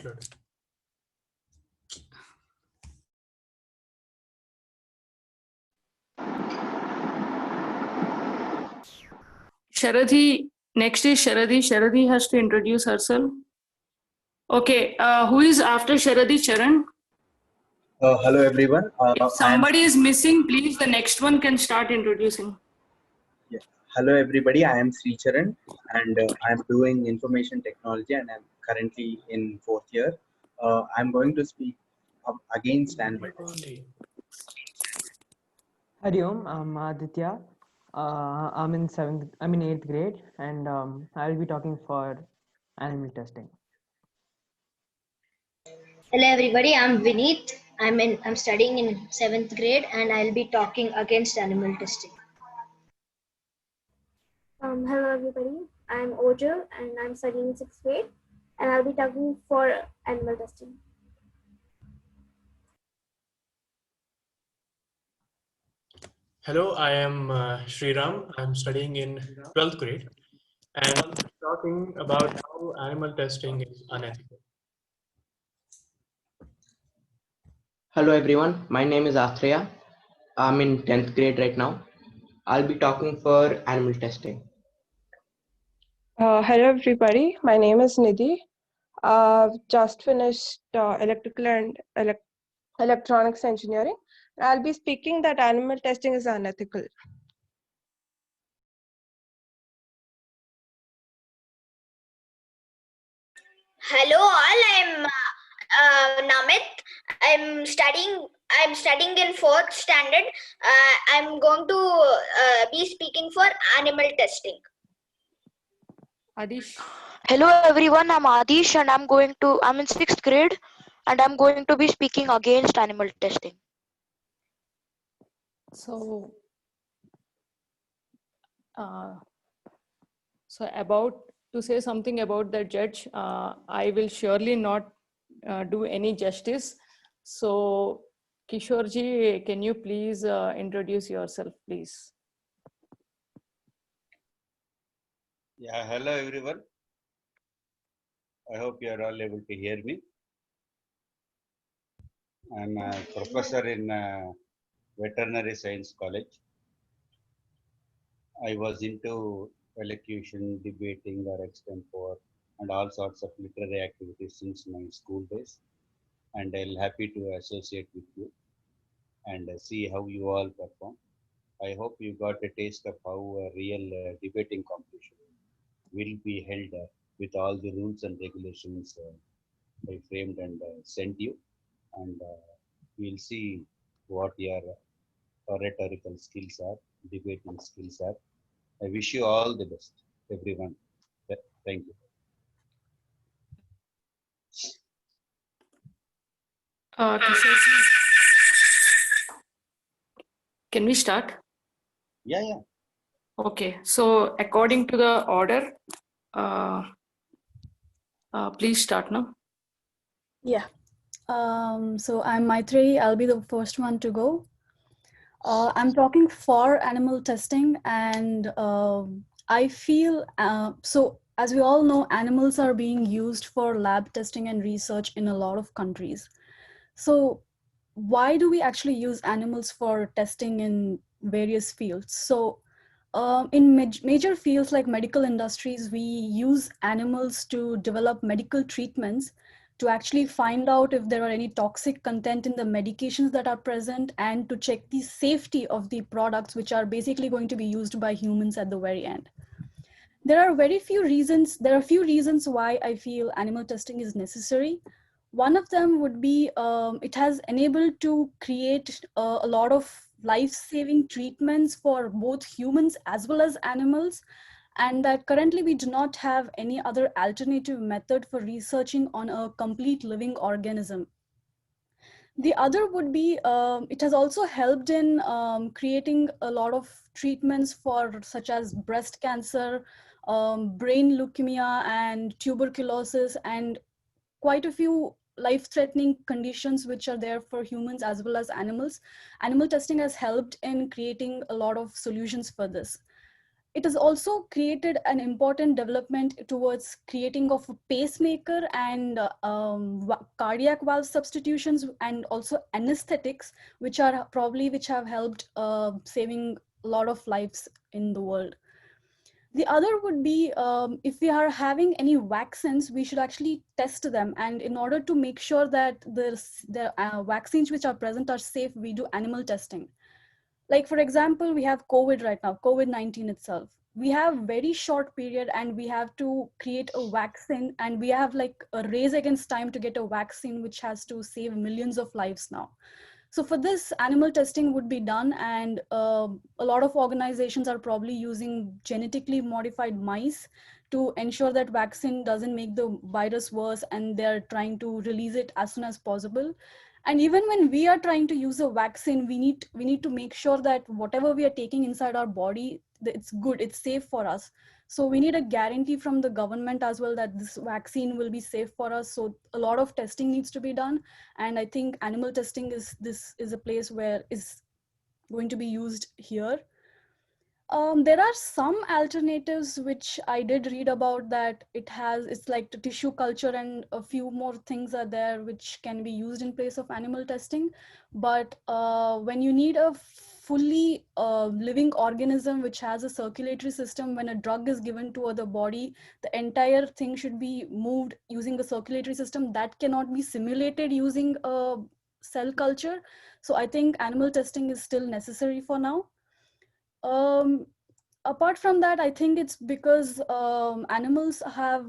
uploaded. Sharadhi, next is Sharadhi. Sharadhi has to introduce herself. Okay, who is after Sharadhi? Charan? Hello everyone. If somebody is missing, please the next one can start introducing. Hello everybody. I am Sri Charan and I am doing information technology and I am currently in 4th year. I am going to speak against animal testing. Hari Om, I'm Aditya. I'm in 8th grade, and I'll be talking for animal testing. Hello everybody, I'm Vineet. I'm studying in 7th grade and I'll be talking against animal testing. Hello everybody, I'm Ojal and I'm studying in 6th grade and I'll be talking for animal testing. Hello, I am Sriram. I'm studying in 12th grade and I'm talking about how animal testing is unethical. Hello everyone, my name is Athreya. I'm in 10th grade right now. I'll be talking for animal testing. Hello everybody, my name is Nidhi. I've just finished electrical and electronics engineering. I'll be speaking that animal testing is unethical. Hello all, I'm Namit. I'm studying in 4th standard. I'm going to be speaking for animal testing. Adish. Hello everyone, I'm Adish and I'm in 6th grade and I'm going to be speaking against animal testing. So about to say something about the judge, I will surely not do any justice. So Kishorji, can you please introduce yourself, please? Yeah, hello everyone. I hope you are all able to hear me. I'm a professor in Veterinary Science College. I was into elocution, debating or extempore and all sorts of literary activities since my school days. And I'm happy to associate with you and see how you all perform. I hope you got a taste of how a real debating competition will be held with all the rules and regulations I framed and sent you. And we'll see what your rhetorical skills are, debating skills are. I wish you all the best, everyone. Thank you. Kishorji, can we start? Yeah. Okay, so according to the order, please start now. Yeah. So I'm Maitri. I'll be the first one to go. I'm talking for animal testing, and I feel so. As we all know, animals are being used for lab testing and research in a lot of countries. So why do we actually use animals for testing in various fields? So in major fields like medical industries, we use animals to develop medical treatments to actually find out if there are any toxic content in the medications that are present and to check the safety of the products which are basically going to be used by humans at the very end. There are a few reasons why I feel animal testing is necessary. One of them would be it has enabled to create a lot of life-saving treatments for both humans as well as animals, and that currently we do not have any other alternative method for researching on a complete living organism. The other would be it has also helped in creating a lot of treatments for such as breast cancer, brain leukemia and tuberculosis, and quite a few life-threatening conditions which are there for humans as well as animals. Animal testing has helped in creating a lot of solutions for this. It has also created an important development towards creating of a pacemaker and cardiac valve substitutions, and also anesthetics, which have helped saving a lot of lives in the world. The other would be, if we are having any vaccines, we should actually test them. And in order to make sure that the vaccines which are present are safe, we do animal testing. Like, for example, we have COVID right now, COVID-19 itself. We have very short period and we have to create a vaccine, and we have like a race against time to get a vaccine which has to save millions of lives now. So for this, animal testing would be done, and a lot of organizations are probably using genetically modified mice to ensure that vaccine doesn't make the virus worse, and they're trying to release it as soon as possible. And even when we are trying to use a vaccine, we need to make sure that whatever we are taking inside our body, it's good, it's safe for us. So we need a guarantee from the government as well that this vaccine will be safe for us. So a lot of testing needs to be done. And I think animal testing is a place where is going to be used here. There are some alternatives which I did read about, that it's like the tissue culture and a few more things are there which can be used in place of animal testing. But when you need a fully living organism which has a circulatory system, when a drug is given to the body, the entire thing should be moved using the circulatory system. That cannot be simulated using a cell culture. So I think animal testing is still necessary for now. Apart from that, I think it's because animals have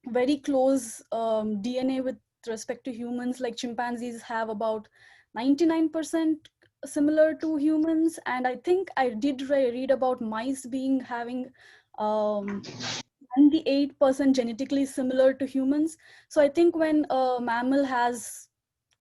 very close DNA with respect to humans. Like chimpanzees have about 99% similar to humans, and I think I did read about mice having 98% genetically similar to humans. So I think when a mammal has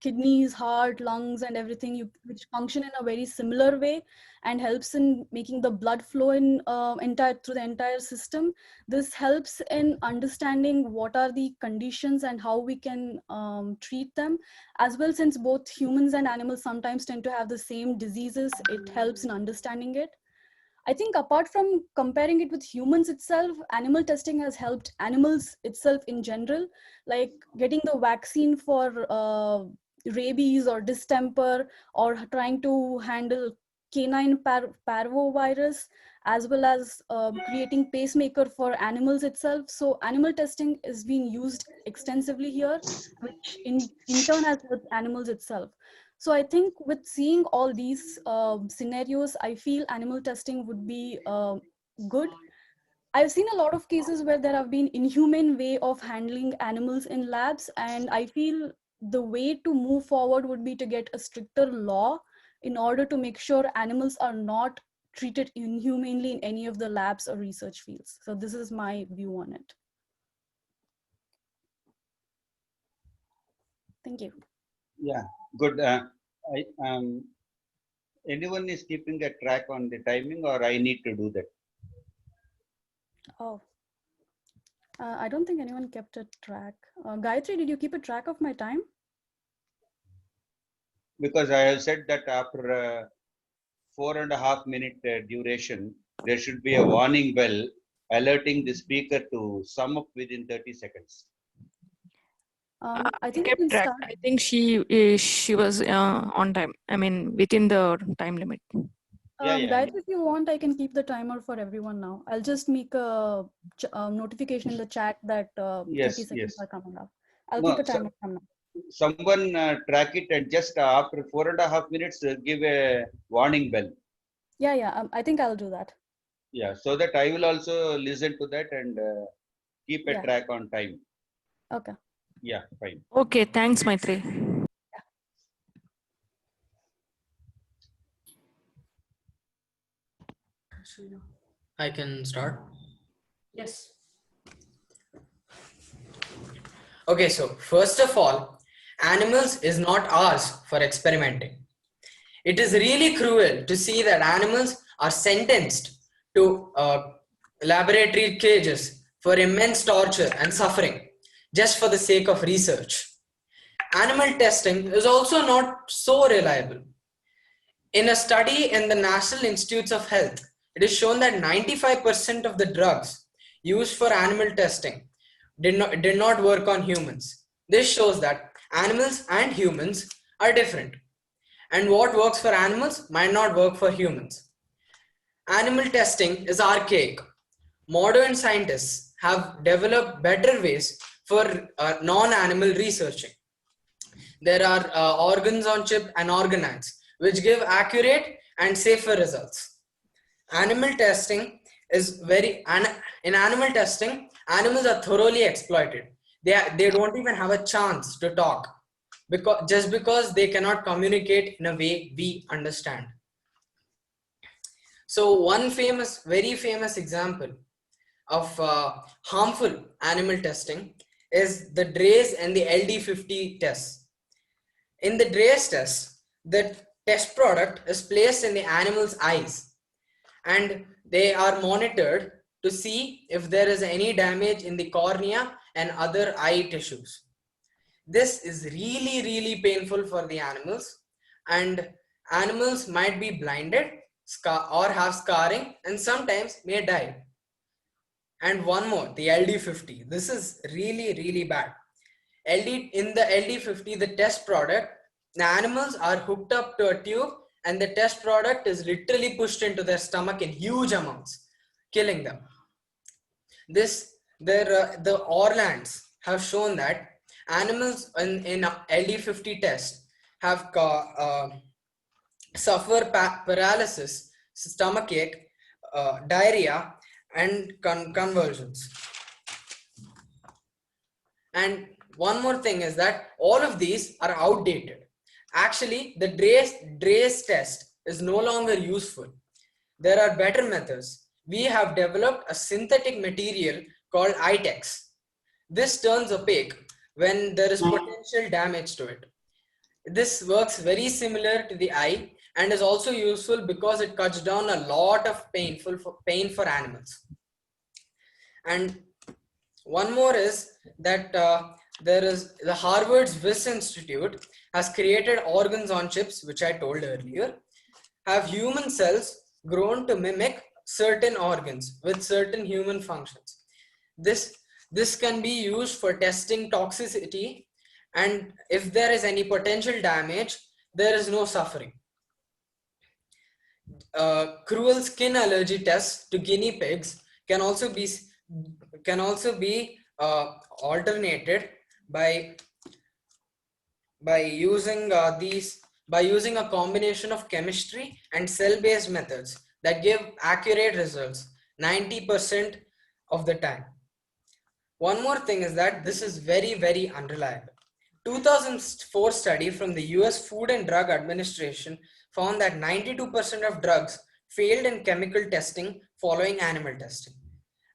kidneys, heart, lungs, and everything, which function in a very similar way and helps in making the blood flow in through the entire system. This helps in understanding what are the conditions and how we can treat them as well. Since both humans and animals sometimes tend to have the same diseases, it helps in understanding it. I think apart from comparing it with humans itself, animal testing has helped animals itself in general, like getting the vaccine for rabies or distemper, or trying to handle canine parvovirus, as well as creating pacemaker for animals itself. So animal testing is being used extensively here, which in turn has helped animals itself. So I think with seeing all these scenarios, I feel animal testing would be good. I've seen a lot of cases where there have been inhumane way of handling animals in labs, and I feel the way to move forward would be to get a stricter law in order to make sure animals are not treated inhumanely in any of the labs or research fields. So this is my view on it. Thank you. Yeah, good. Anyone is keeping a track on the timing, or I need to do that? Oh, I don't think anyone kept a track. Gayatri, did you keep a track of my time? Because I have said that after 4.5 minute duration, there should be a warning bell alerting the speaker to sum up within 30 seconds. I think kept track. I think she was on time. I mean, within the time limit. Guys, if you want, I can keep the timer for everyone now. I'll just make a notification in the chat that 30 seconds are coming up. I'll keep a timer from now. Someone track it, and just after 4.5 minutes, give a warning bell. Yeah, I think I'll do that. Yeah, so that I will also listen to that and keep a track on time. Okay. Yeah, fine. Okay, thanks, Maitri. I can start. Yes. Okay, so first of all, animals is not ours for experimenting. It is really cruel to see that animals are sentenced to laboratory cages for immense torture and suffering just for the sake of research. Animal testing is also not so reliable. In a study in the National Institutes of Health, it is shown that 95% of the drugs used for animal testing did not work on humans. This shows that animals and humans are different, and what works for animals might not work for humans. Animal testing is archaic. Modern scientists have developed better ways for non-animal researching. There are organs on chip and organoids, which give accurate and safer results. Animal testing is in animal testing, animals are thoroughly exploited. They don't even have a chance to talk because they cannot communicate in a way we understand. So one very famous example of harmful animal testing is the DRACE and the LD50 tests. In the DRACE test, the test product is placed in the animal's eyes and they are monitored to see if there is any damage in the cornea and other eye tissues. This is really painful for the animals, and animals might be blinded or have scarring and sometimes may die. And one more, the LD50. This is really bad. In the LD50, the test product, the animals are hooked up to a tube and the test product is literally pushed into their stomach in huge amounts, killing them. The Orlands have shown that animals in LD50 test have suffer paralysis, stomachache, diarrhea, and convulsions. And one more thing is that all of these are outdated. Actually, the DRACE test is no longer useful. There are better methods. We have developed a synthetic material called ITEX. This turns opaque when there is potential damage to it. This works very similar to the eye and is also useful because it cuts down a lot of pain for animals. And one more is that there is the Harvard's Wyss Institute has created organs on chips, which I told earlier, have human cells grown to mimic certain organs with certain human functions. This can be used for testing toxicity, and if there is any potential damage, there is no suffering. Cruel skin allergy tests to guinea pigs can also be alternated by using a combination of chemistry and cell-based methods that give accurate results 90% of the time. One more thing is that this is very unreliable. 2004 study from the US Food and Drug Administration found that 92% of drugs failed in chemical testing following animal testing.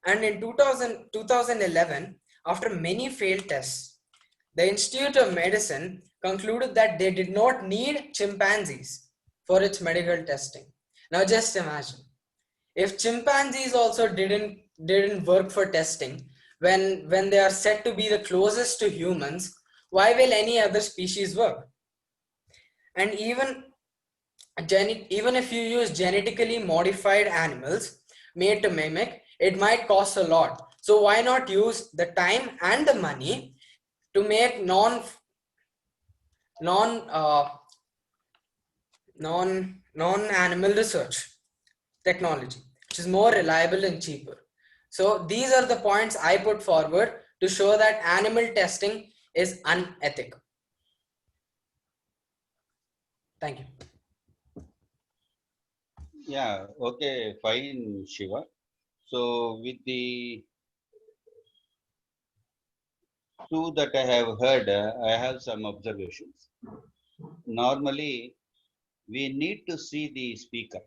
And in 2011, after many failed tests, the Institute of Medicine concluded that they did not need chimpanzees for its medical testing. Now just imagine, if chimpanzees also didn't work for testing, when they are said to be the closest to humans, why will any other species work? And even if you use genetically modified animals made to mimic, it might cost a lot. So why not use the time and the money to make non-animal research technology, which is more reliable and cheaper? So these are the points I put forward to show that animal testing is unethical. Thank you. Yeah, okay, fine, Shiva. So with the two that I have heard, I have some observations. Normally, we need to see the speaker.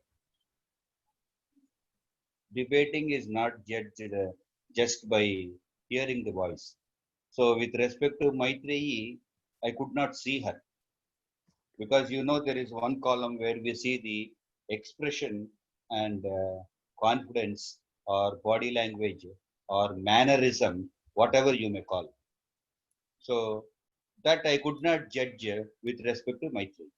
Debating is not judged just by hearing the voice. So with respect to Maitreyi, I could not see her, because there is one column where we see the expression and confidence or body language or mannerism, whatever you may call it. So that I could not judge with respect to Maitreyi.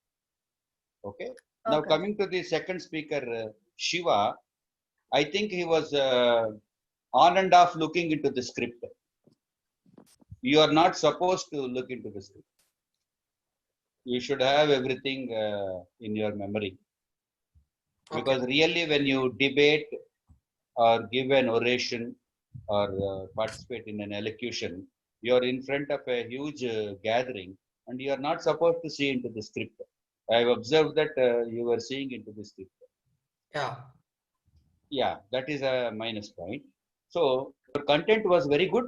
Okay. Now coming to the second speaker, Shiva, I think he was on and off looking into the script. You are not supposed to look into the script. You should have everything in your memory. Because really, when you debate or give an oration or participate in an elocution, you're in front of a huge gathering and you are not supposed to see into the script. I've observed that you were seeing into the script. Yeah. Yeah, that is a minus point. So your content was very good,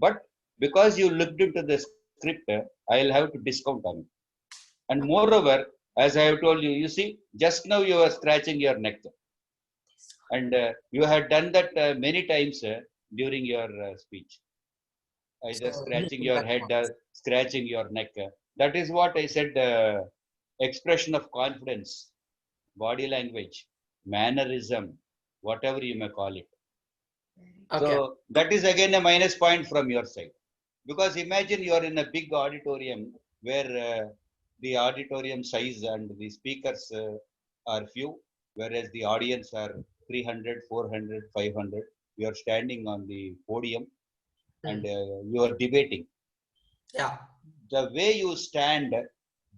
but because you looked into the script, I'll have to discount on it. And moreover, as I have told you, you see, just now you were scratching your neck. And you had done that many times during your speech. Either scratching your head or scratching your neck. That is what I said, expression of confidence, body language, mannerism, whatever you may call it. So that is again a minus point from your side. Because imagine you are in a big auditorium where the auditorium size and the speakers are few, whereas the audience are 300, 400, 500. You are standing on the podium and you are debating. Yeah. The way you stand,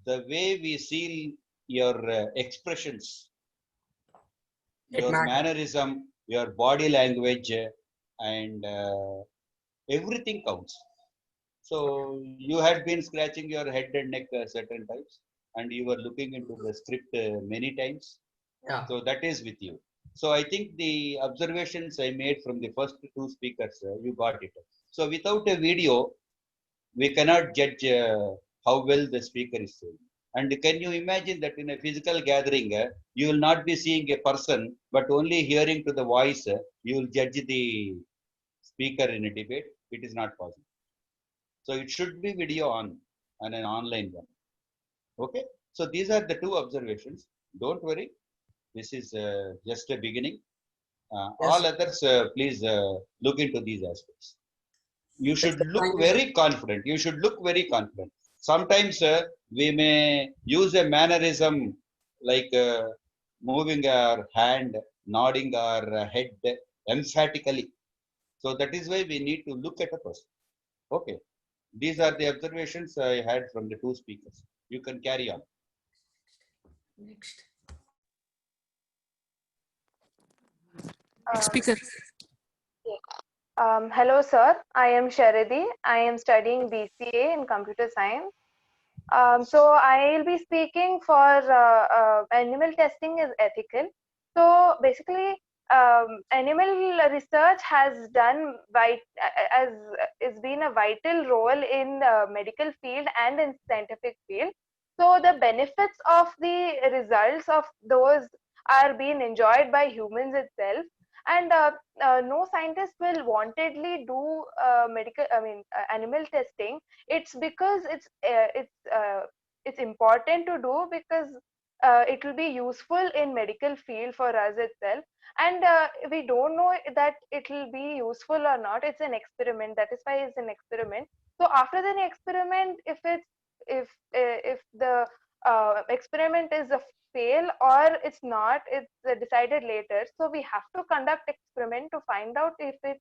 the way we see your expressions, your mannerism, your body language, and everything counts. So you had been scratching your head and neck certain times, and you were looking into the script many times. Yeah. So that is with you. So I think the observations I made from the first two speakers, you got it. So without a video, we cannot judge how well the speaker is saying. And can you imagine that in a physical gathering, you will not be seeing a person, but only hearing to the voice, you will judge the speaker in a debate? It is not possible. So it should be video on and an online one. Okay. So these are the two observations. Don't worry. This is just a beginning. All others, please look into these aspects. You should look very confident. You should look very confident. Sometimes we may use a mannerism like moving our hand, nodding our head emphatically. So that is why we need to look at a person. Okay. These are the observations I had from the two speakers. You can carry on. Next. Speaker. Hello, sir. I am Sharadi. I am studying BCA in computer science. So I'll be speaking for animal testing is ethical. So basically, animal research has done it's been a vital role in the medical field and in scientific field. So the benefits of the results of those are being enjoyed by humans itself. And no scientist will wantedly do animal testing. It's because it's important to do because it will be useful in medical field for us itself. And we don't know that it will be useful or not. It's an experiment. That is why it's an experiment. So after the experiment, if the experiment is a fail or it's not, it's decided later. So we have to conduct experiment to find out if it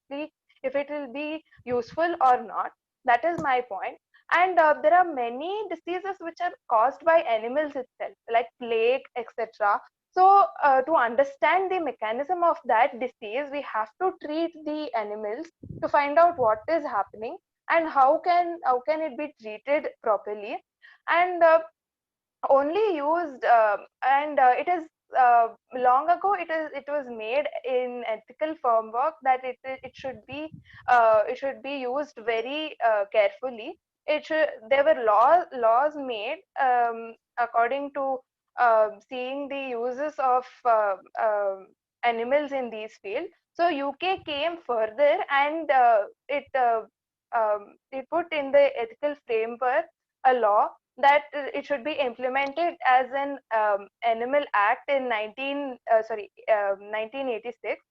will be useful or not. That is my point. And there are many diseases which are caused by animals itself, like plague, etc. So to understand the mechanism of that disease, we have to treat the animals to find out what is happening and how can it be treated properly. And only used it is long ago it was made in ethical framework that it should be used very carefully. There were laws made according to seeing the uses of animals in these fields. So UK came further and it put in the ethical framework a law that it should be implemented as an animal act in 1986.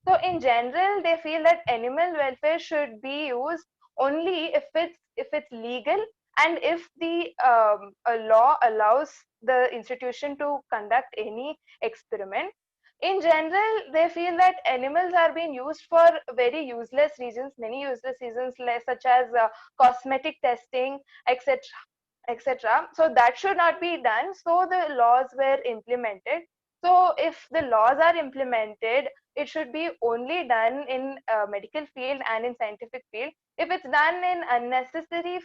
So in general, they feel that animal welfare should be used only if it's legal and if the law allows the institution to conduct any experiment. in general, they feel that animals are being used for very useless reasons, many useless reasons, such as cosmetic testing, etc. etc. So that should not be done. So the laws were implemented. So if the laws are implemented, it should be only done in medical field and in scientific field. If it's done in unnecessary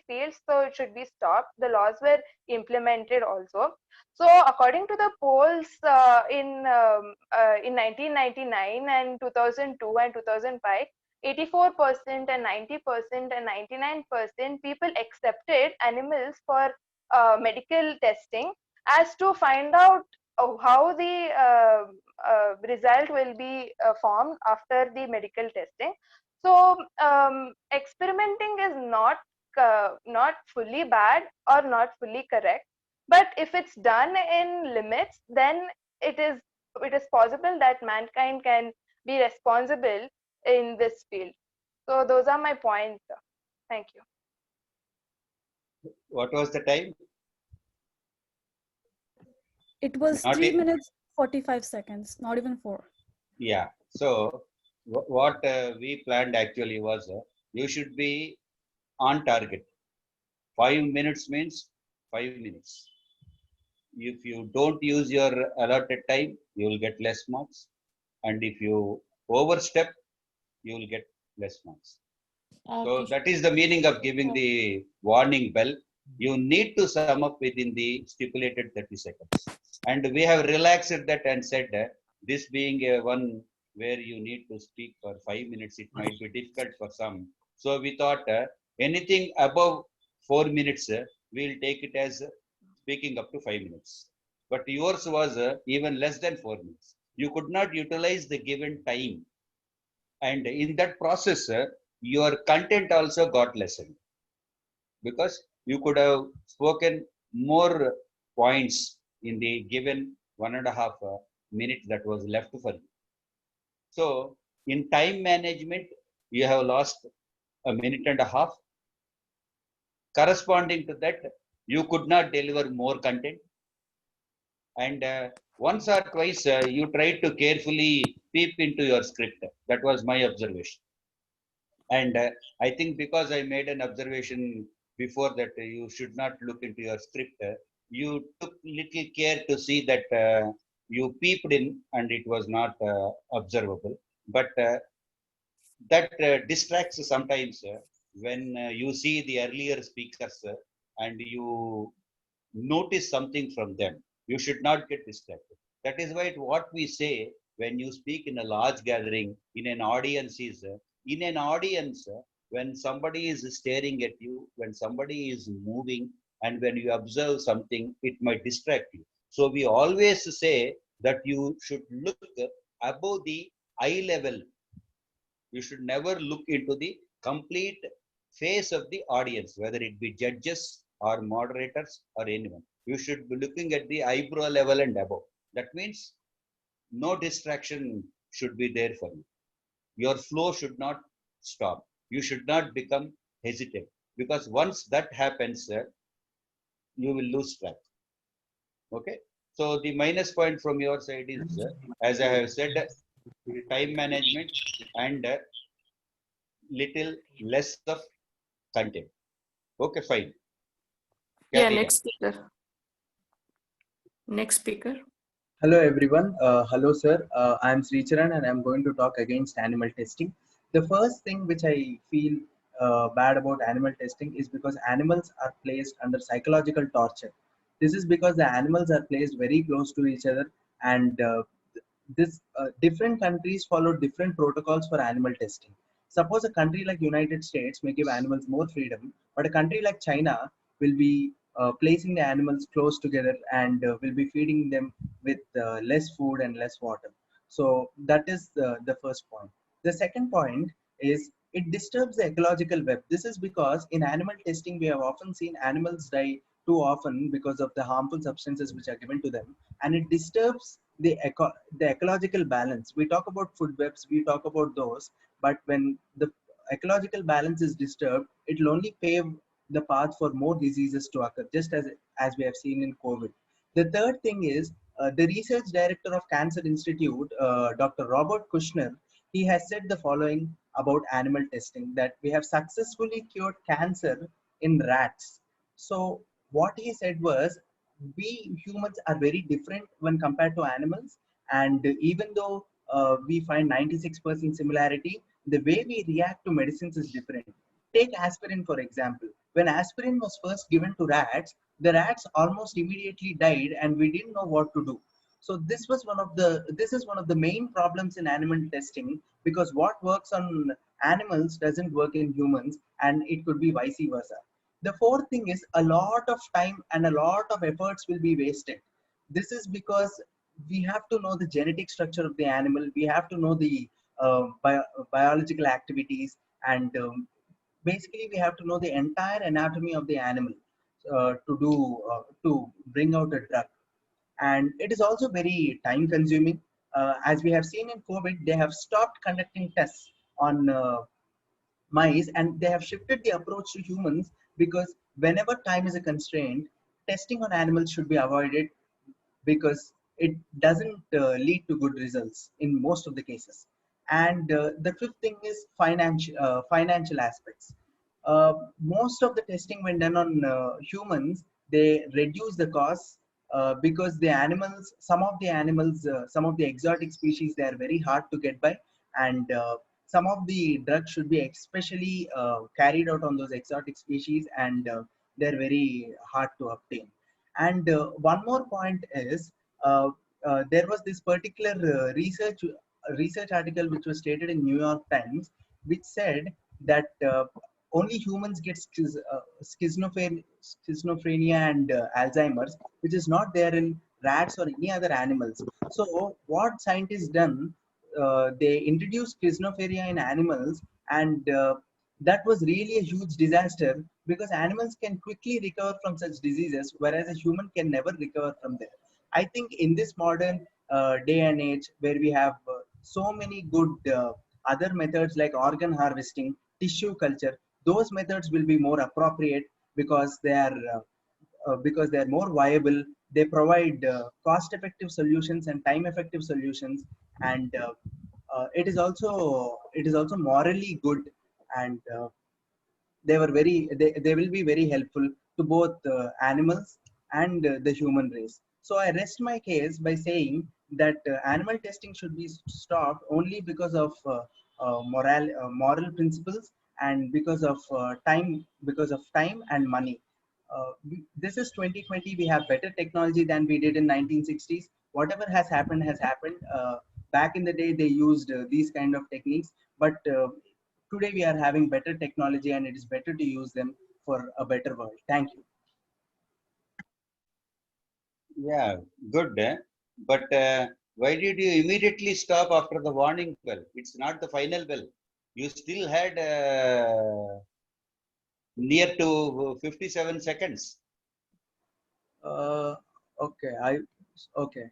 fields, so it should be stopped. The laws were implemented also. So according to the polls in 1999 and 2002 and 2005, 84% and 90% and 99% people accepted animals for medical testing as to find out how the result will be formed after the medical testing. So experimenting is not fully bad or not fully correct, but if it's done in limits, then it is possible that mankind can be responsible in this field. So those are my points. Thank you. What was the time? It was Not 3 it- minutes 45 seconds, not even 4. Yeah. So what we planned actually was you should be on target. 5 minutes means 5 minutes. If you don't use your allotted time, you will get less marks. And if you overstep, you will get less marks. So that is the meaning of giving the warning bell. You need to sum up within the stipulated 30 seconds. And we have relaxed that and said this being one where you need to speak for 5 minutes, it might be difficult for some. So we thought anything above 4 minutes, we'll take it as speaking up to 5 minutes. But yours was even less than 4 minutes. You could not utilize the given time. And in that process, your content also got lessened because you could have spoken more points in the given 1.5 minutes that was left for you. So in time management, you have lost 1.5 minutes. Corresponding to that, you could not deliver more content. And once or twice, you tried to carefully peep into your script. That was my observation. And I think because I made an observation before that you should not look into your script, you took little care to see that you peeped in and it was not observable. But that distracts sometimes when you see the earlier speakers and you notice something from them. You should not get distracted. That is why what we say when you speak in a large gathering, in an audience is, when somebody is staring at you, when somebody is moving, and when you observe something, it might distract you. So we always say that you should look above the eye level. You should never look into the complete face of the audience, whether it be judges or moderators or anyone. You should be looking at the eyebrow level and above. That means no distraction should be there for you. Your flow should not stop. You should not become hesitant, because once that happens, you will lose track. Okay. So the minus point from your side is, as I have said, time management and little less of content. Okay, fine. Yeah, Carry on. next speaker. Next speaker. Hello everyone. Hello sir. I am Sricharan and I am going to talk against animal testing. The first thing which I feel bad about animal testing is because animals are placed under psychological torture. This is because the animals are placed very close to each other, and different countries follow different protocols for animal testing. Suppose a country like United States may give animals more freedom, but a country like China will be placing the animals close together and will be feeding them with less food and less water. So that is the first point. The second point is it disturbs the ecological web. This is because in animal testing, we have often seen animals die too often because of the harmful substances which are given to them, and it disturbs the ecological balance. We talk about food webs, we talk about those, but when the ecological balance is disturbed, it will only pave the path for more diseases to occur, just as we have seen in COVID. The third thing is the research director of Cancer Institute, Dr. Robert Kushner, he has said the following about animal testing, that we have successfully cured cancer in rats. So what he said was, we humans are very different when compared to animals, and even though we find 96% similarity, the way we react to medicines is different. Take aspirin for example. When aspirin was first given to rats, the rats almost immediately died, and we didn't know what to do. So this is one of the main problems in animal testing, because what works on animals doesn't work in humans, and it could be vice versa. The fourth thing is, a lot of time and a lot of efforts will be wasted. This is because we have to know the genetic structure of the animal, we have to know the biological activities, and basically we have to know the entire anatomy of the animal to bring out a drug. And it is also very time consuming. As we have seen in COVID, they have stopped conducting tests on mice, and they have shifted the approach to humans, because whenever time is a constraint, testing on animals should be avoided, because it doesn't lead to good results in most of the cases. And the fifth thing is financial aspects. Most of the testing when done on humans, they reduce the costs, because the animals, some of the exotic species, they are very hard to get by, and some of the drugs should be especially carried out on those exotic species, and they're very hard to obtain. And one more point is, there was this particular research article which was stated in New York Times, which said that only humans get schizophrenia and Alzheimer's, which is not there in rats or any other animals. So what scientists done, they introduced schizophrenia in animals, and that was really a huge disaster, because animals can quickly recover from such diseases, whereas a human can never recover from them. I think in this modern day and age, where we have so many good other methods like organ harvesting, tissue culture, those methods will be more appropriate, because they are more viable. They provide cost-effective solutions and time-effective solutions, and it is also morally good, and they will be very helpful to both animals and the human race. So I rest my case by saying that animal testing should be stopped only because of moral principles, and because of time and money. This is 2020. We have better technology than we did in 1960s. Whatever has happened has happened. Back in the day, they used these kind of techniques, but today we are having better technology, and it is better to use them for a better world. Thank you. Yeah, good. But why did you immediately stop after the warning bell? It's not the final bell. You still had near to 57 seconds. Okay, okay.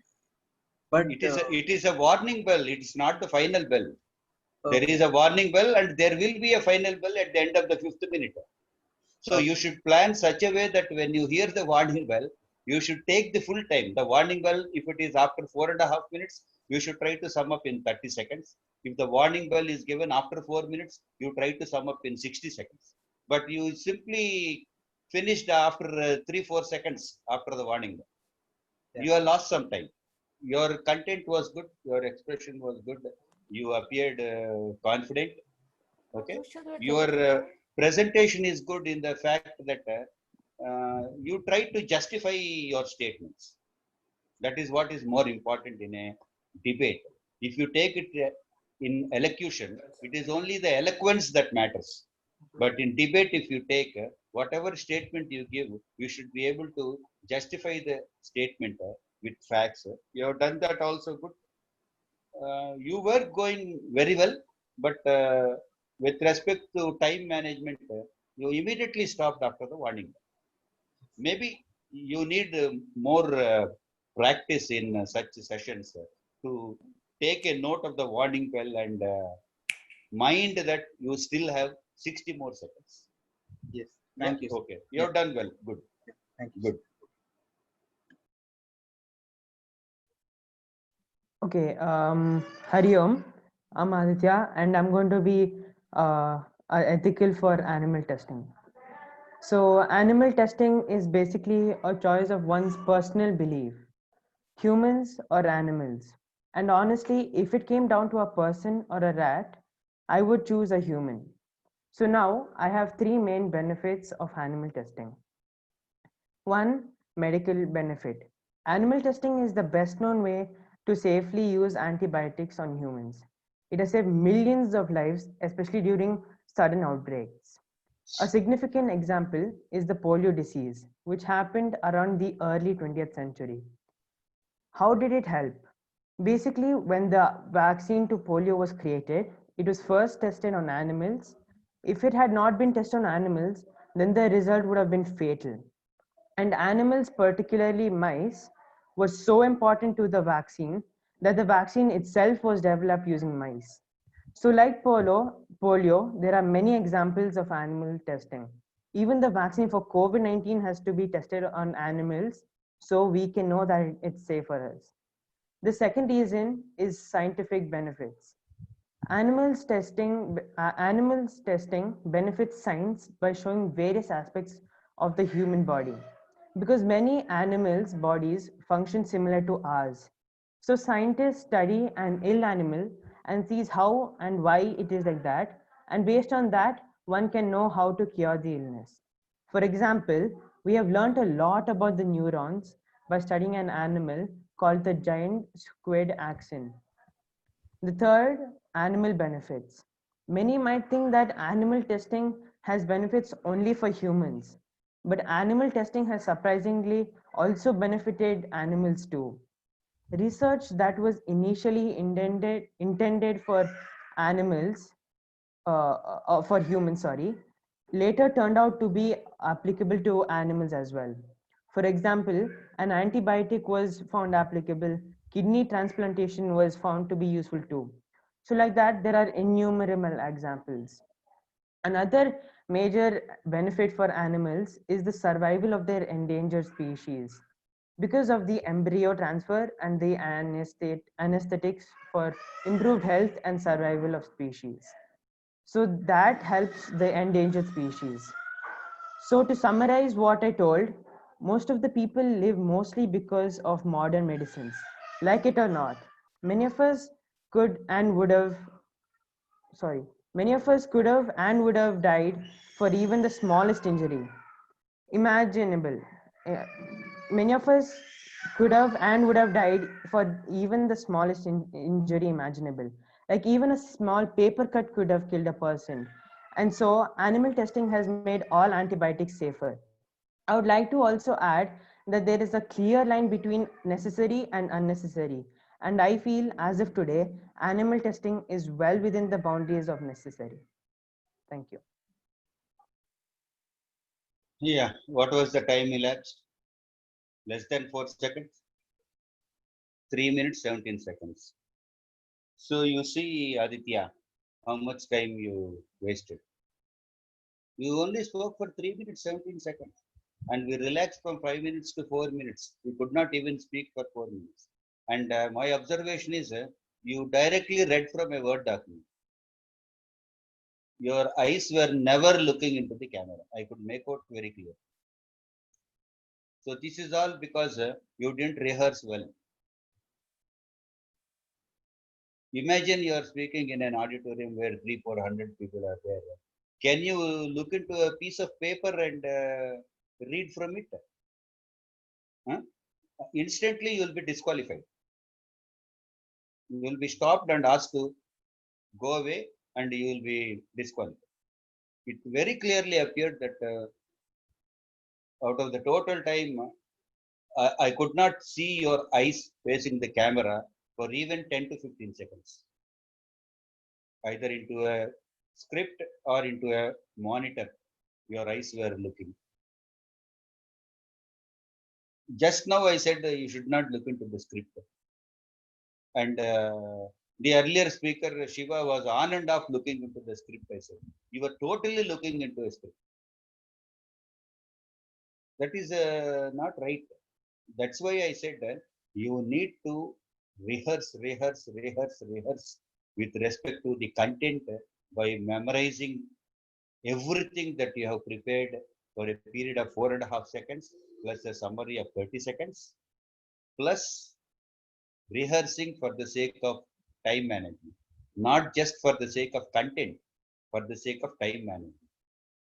But it is a warning bell. It's not the final bell. There Okay. is a warning bell, and there will be a final bell at the end of the 5th minute. So you should plan such a way that when you hear the warning bell, you should take the full time. The warning bell, if it is after 4.5 minutes, you should try to sum up in 30 seconds. If the warning bell is given after 4 minutes, you try to sum up in 60 seconds. But you simply finished after 3-4 seconds after the warning bell. Yeah. You have lost some time. Your content was good. Your expression was good. You appeared confident. Okay. Your presentation is good in the fact that you try to justify your statements. That is what is more important in a debate. If you take it in elocution, it is only the eloquence that matters. But in debate, if you take whatever statement you give, you should be able to justify the statement with facts. You have done that also good. You were going very well, but with respect to time management, you immediately stopped after the warning. Maybe you need more practice in such sessions to take a note of the warning bell and mind that you still have 60 more seconds. Yes. Thank you. Okay. You have done well. Good. Thank you. Good. Okay, Hari Om, I'm Aditya, and I'm going to be ethical for animal testing. So, animal testing is basically a choice of one's personal belief, humans or animals. And honestly, if it came down to a person or a rat, I would choose a human. So, now I have three main benefits of animal testing. One, medical benefit. Animal testing is the best known way to safely use antibiotics on humans. It has saved millions of lives, especially during sudden outbreaks. A significant example is the polio disease, which happened around the early 20th century. How did it help? Basically, when the vaccine to polio was created, it was first tested on animals. If it had not been tested on animals, then the result would have been fatal. And animals, particularly mice, were so important to the vaccine that the vaccine itself was developed using mice. So, like polio, there are many examples of animal testing. Even the vaccine for COVID-19 has to be tested on animals so we can know that it's safe for us. The second reason is scientific benefits. Animals testing benefits science by showing various aspects of the human body because many animals' bodies function similar to ours. So scientists study an ill animal and sees how and why it is like that, and based on that, one can know how to cure the illness. For example, we have learned a lot about the neurons by studying an animal called the giant squid axon. The third, animal benefits. Many might think that animal testing has benefits only for humans, but animal testing has surprisingly also benefited animals too. Research that was initially intended for animals, for humans, sorry, later turned out to be applicable to animals as well. For example, an antibiotic was found applicable, kidney transplantation was found to be useful too. So, like that, there are innumerable examples. Another major benefit for animals is the survival of their endangered species because of the embryo transfer and the anesthetics for improved health and survival of species. So that helps the endangered species. So to summarize what I told, most of the people live mostly because of modern medicines. Like it or not, many of us could and would have, sorry, many of us could have and would have died for even the smallest injury imaginable. Uh, Many of us could have and would have died for even the smallest injury imaginable. Like even a small paper cut could have killed a person. And so animal testing has made all antibiotics safer. I would like to also add that there is a clear line between necessary and unnecessary. And I feel as of today, animal testing is well within the boundaries of necessary. Thank you. Yeah, what was the time elapsed? Less than 4 seconds? 3 minutes, 17 seconds. So you see, Aditya, how much time you wasted. You only spoke for 3 minutes, 17 seconds. And we relaxed from 5 minutes to 4 minutes. We could not even speak for 4 minutes. And my observation is you directly read from a Word document. Your eyes were never looking into the camera. I could make out very clear. So this is all because you didn't rehearse well. Imagine you are speaking in an auditorium where 300-400 people are there. Can you look into a piece of paper and read from it? Huh? Instantly you will be disqualified. You will be stopped and asked to go away and you will be disqualified. It very clearly appeared that out of the total time, I could not see your eyes facing the camera for even 10 to 15 seconds, either into a script or into a monitor. Your eyes were looking. Just now I said you should not look into the script. And the earlier speaker, Shiva, was on and off looking into the script. I said, you were totally looking into a script. That is not right. That's why I said you need to rehearse with respect to the content by memorizing everything that you have prepared for a period of 4.5 seconds plus a summary of 30 seconds plus rehearsing for the sake of time management, not just for the sake of content, for the sake of time management.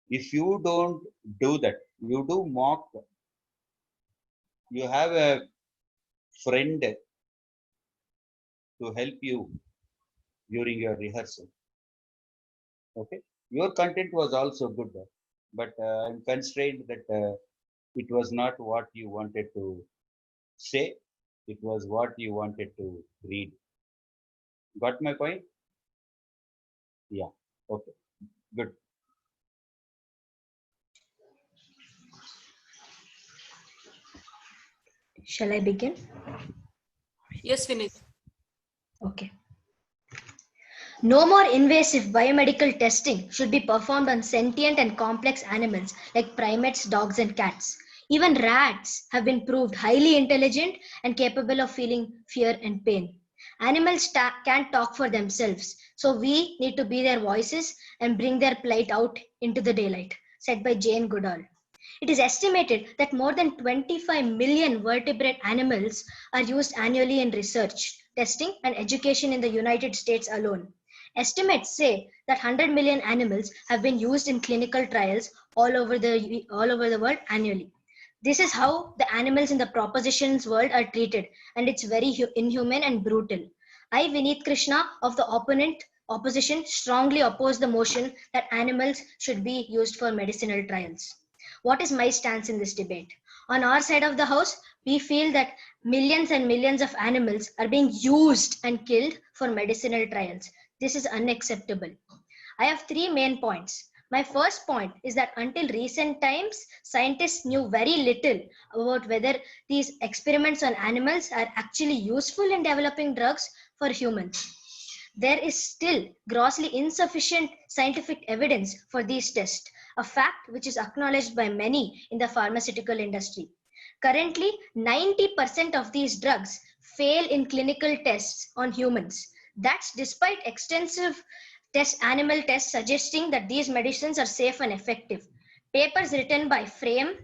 If you don't do that, you do mock, you have a friend to help you during your rehearsal. Okay, your content was also good, but I'm constrained that it was not what you wanted to say, it was what you wanted to read. Got my point? Yeah. Okay, good. Shall I begin? Yes, Vinit. Okay. No more invasive biomedical testing should be performed on sentient and complex animals like primates, dogs, and cats. Even rats have been proved highly intelligent and capable of feeling fear and pain. Animals can't talk for themselves, so we need to be their voices and bring their plight out into the daylight, said by Jane Goodall. It is estimated that more than 25 million vertebrate animals are used annually in research, testing, and education in the United States alone. Estimates say that 100 million animals have been used in clinical trials all over the world annually. This is how the animals in the propositions world are treated, and it's very inhuman and brutal. I, Vineet Krishna, of the opposition, strongly oppose the motion that animals should be used for medicinal trials. What is my stance in this debate? On our side of the house, we feel that millions and millions of animals are being used and killed for medicinal trials. This is unacceptable. I have three main points. My first point is that until recent times, scientists knew very little about whether these experiments on animals are actually useful in developing drugs for humans. There is still grossly insufficient scientific evidence for these tests, a fact which is acknowledged by many in the pharmaceutical industry. Currently, 90% of these drugs fail in clinical tests on humans. That's despite extensive animal tests suggesting that these medicines are safe and effective. Papers written by FRAME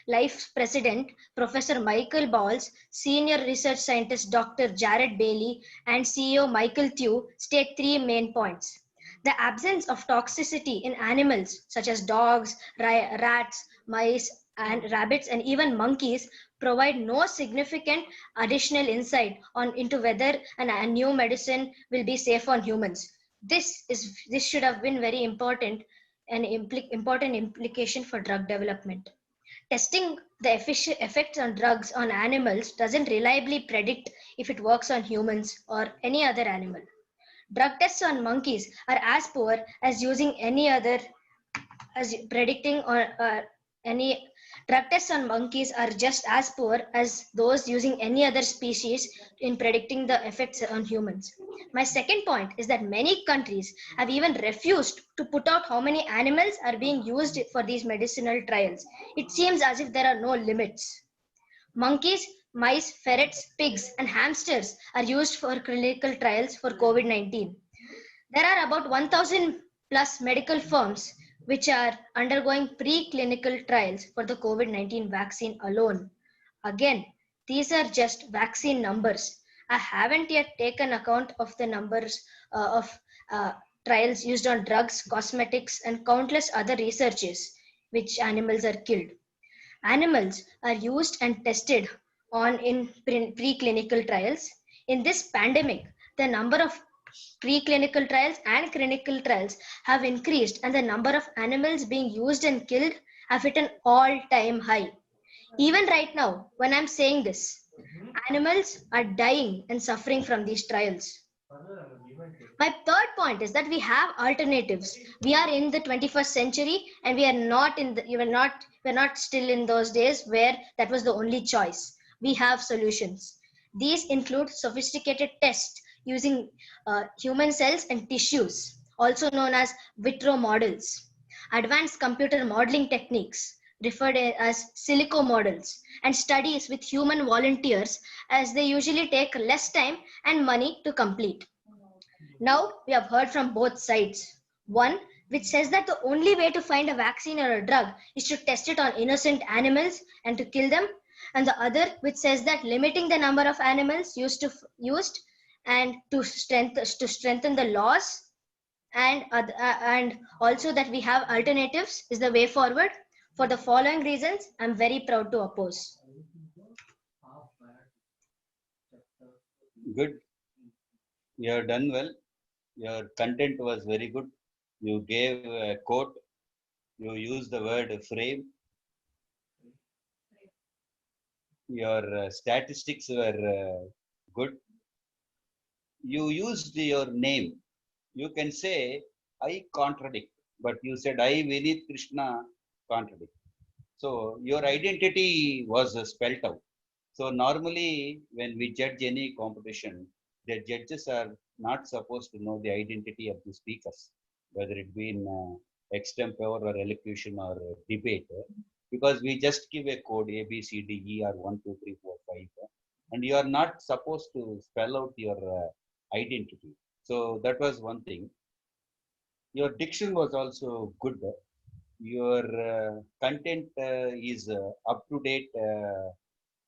Life's president, Professor Michael Balls, senior research scientist Dr. Jared Bailey, and CEO Michael Tew state three main points. The absence of toxicity in animals such as dogs, rats, mice, and rabbits, and even monkeys provide no significant additional insight into whether a new medicine will be safe on humans. This should have been very important, an important implication for drug development. Testing the effects on drugs on animals doesn't reliably predict if it works on humans or any other animal. Drug tests on monkeys are as poor as using any other, as predicting or any drug tests on monkeys are just as poor as those using any other species in predicting the effects on humans. My second point is that many countries have even refused to put out how many animals are being used for these medicinal trials. It seems as if there are no limits. Monkeys, mice, ferrets, pigs, and hamsters are used for clinical trials for COVID-19. There are about 1,000 plus medical firms which are undergoing preclinical trials for the COVID-19 vaccine alone. Again, these are just vaccine numbers. I haven't yet taken account of the numbers of trials used on drugs, cosmetics, and countless other researches which animals are killed. Animals are used and tested on in preclinical trials. In this pandemic, the number of preclinical trials and clinical trials have increased, and the number of animals being used and killed have hit an all-time high. Even right now, when I'm saying this, animals are dying and suffering from these trials. My third point is that we have alternatives. We are in the 21st century, and we are not in the, we're not still in those days where that was the only choice. We have solutions. These include sophisticated tests using human cells and tissues, also known as vitro models, advanced computer modeling techniques, referred as silico models, and studies with human volunteers, as they usually take less time and money to complete. Now we have heard from both sides. One, which says that the only way to find a vaccine or a drug is to test it on innocent animals and to kill them, and the other, which says that limiting the number of animals used and to strengthen the laws, and also that we have alternatives is the way forward. For the following reasons, I'm very proud to oppose. Good. You have done well. Your content was very good. You gave a quote. You used the word frame. Your statistics were good. You used your name. You can say, I contradict, but you said, I, Vineet Krishna, contradict. So your identity was spelled out. So normally when we judge any competition, the judges are not supposed to know the identity of the speakers, whether it be in extempore or elocution or debate, because we just give a code A, B, C, D, E, or 1, 2, 3, 4, 5, and you are not supposed to spell out your identity. So that was one thing. Your diction was also good. Your content is up to date,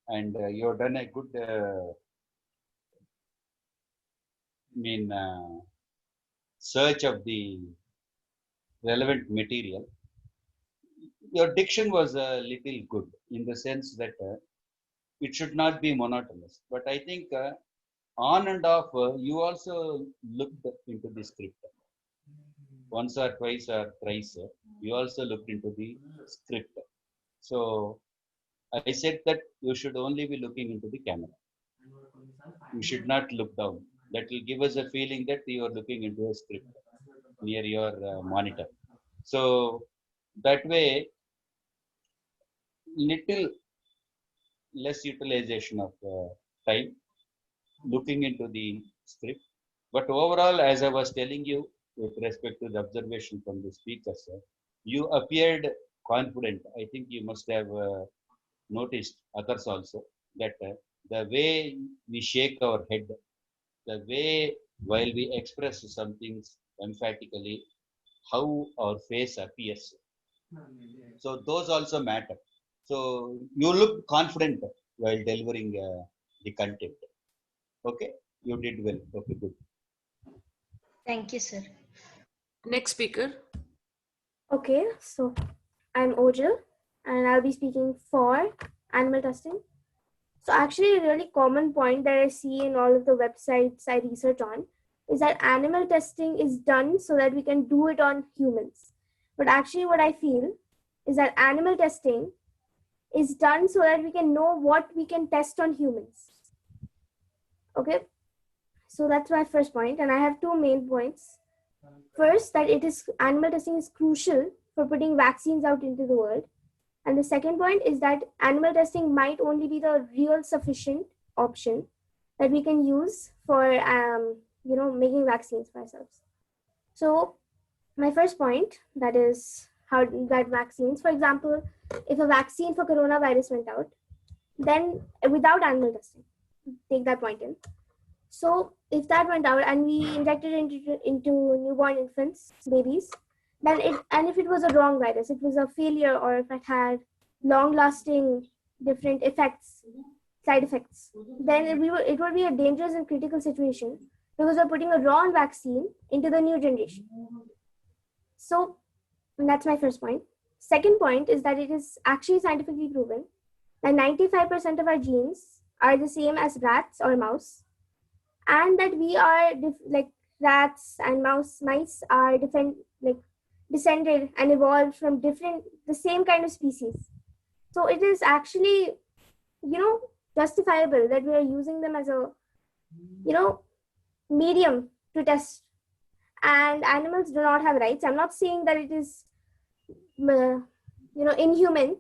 and you have done a good search of the relevant material. Your diction was a little good in the sense that it should not be monotonous. But I think on and off, you also looked into the script. Once or twice or thrice, you also looked into the script. So I said that you should only be looking into the camera. You should not look down. That will give us a feeling that you are looking into a script near your monitor. So that way, little less utilization of time looking into the script. But overall, as I was telling you, with respect to the observation from the speakers, you appeared confident. I think you must have noticed, others also, that the way we shake our head, the way while we express some things emphatically, how our face appears. So those also matter. So you look confident while delivering the content. Okay, you did well. Okay, good. Thank you, sir. Next speaker. Okay, so I'm Ojal and I'll be speaking for animal testing. So actually a really common point that I see in all of the websites I research on is that animal testing is done so that we can do it on humans. But actually what I feel is that animal testing is done so that we can know what we can test on humans. Okay, so that's my first point, and I have two main points. First, that animal testing is crucial for putting vaccines out into the world. And the second point is that animal testing might only be the real sufficient option that we can use for making vaccines for ourselves. So my first point, that is how that vaccines, for example, if a vaccine for coronavirus went out, then without animal testing, take that point in. So if that went out and we injected it into newborn infants, babies, then if it was a wrong virus, it was a failure, or if it had long-lasting different side effects, then it would be a dangerous and critical situation because we're putting a wrong vaccine into the new generation. So that's my first point. Second point is that it is actually scientifically proven that 95% of our genes are the same as rats or mouse, and that we are like rats and mice are descended and evolved from the same kind of species. So it is actually, justifiable that we are using them as a, medium to test. And animals do not have rights. I'm not saying that it is, inhuman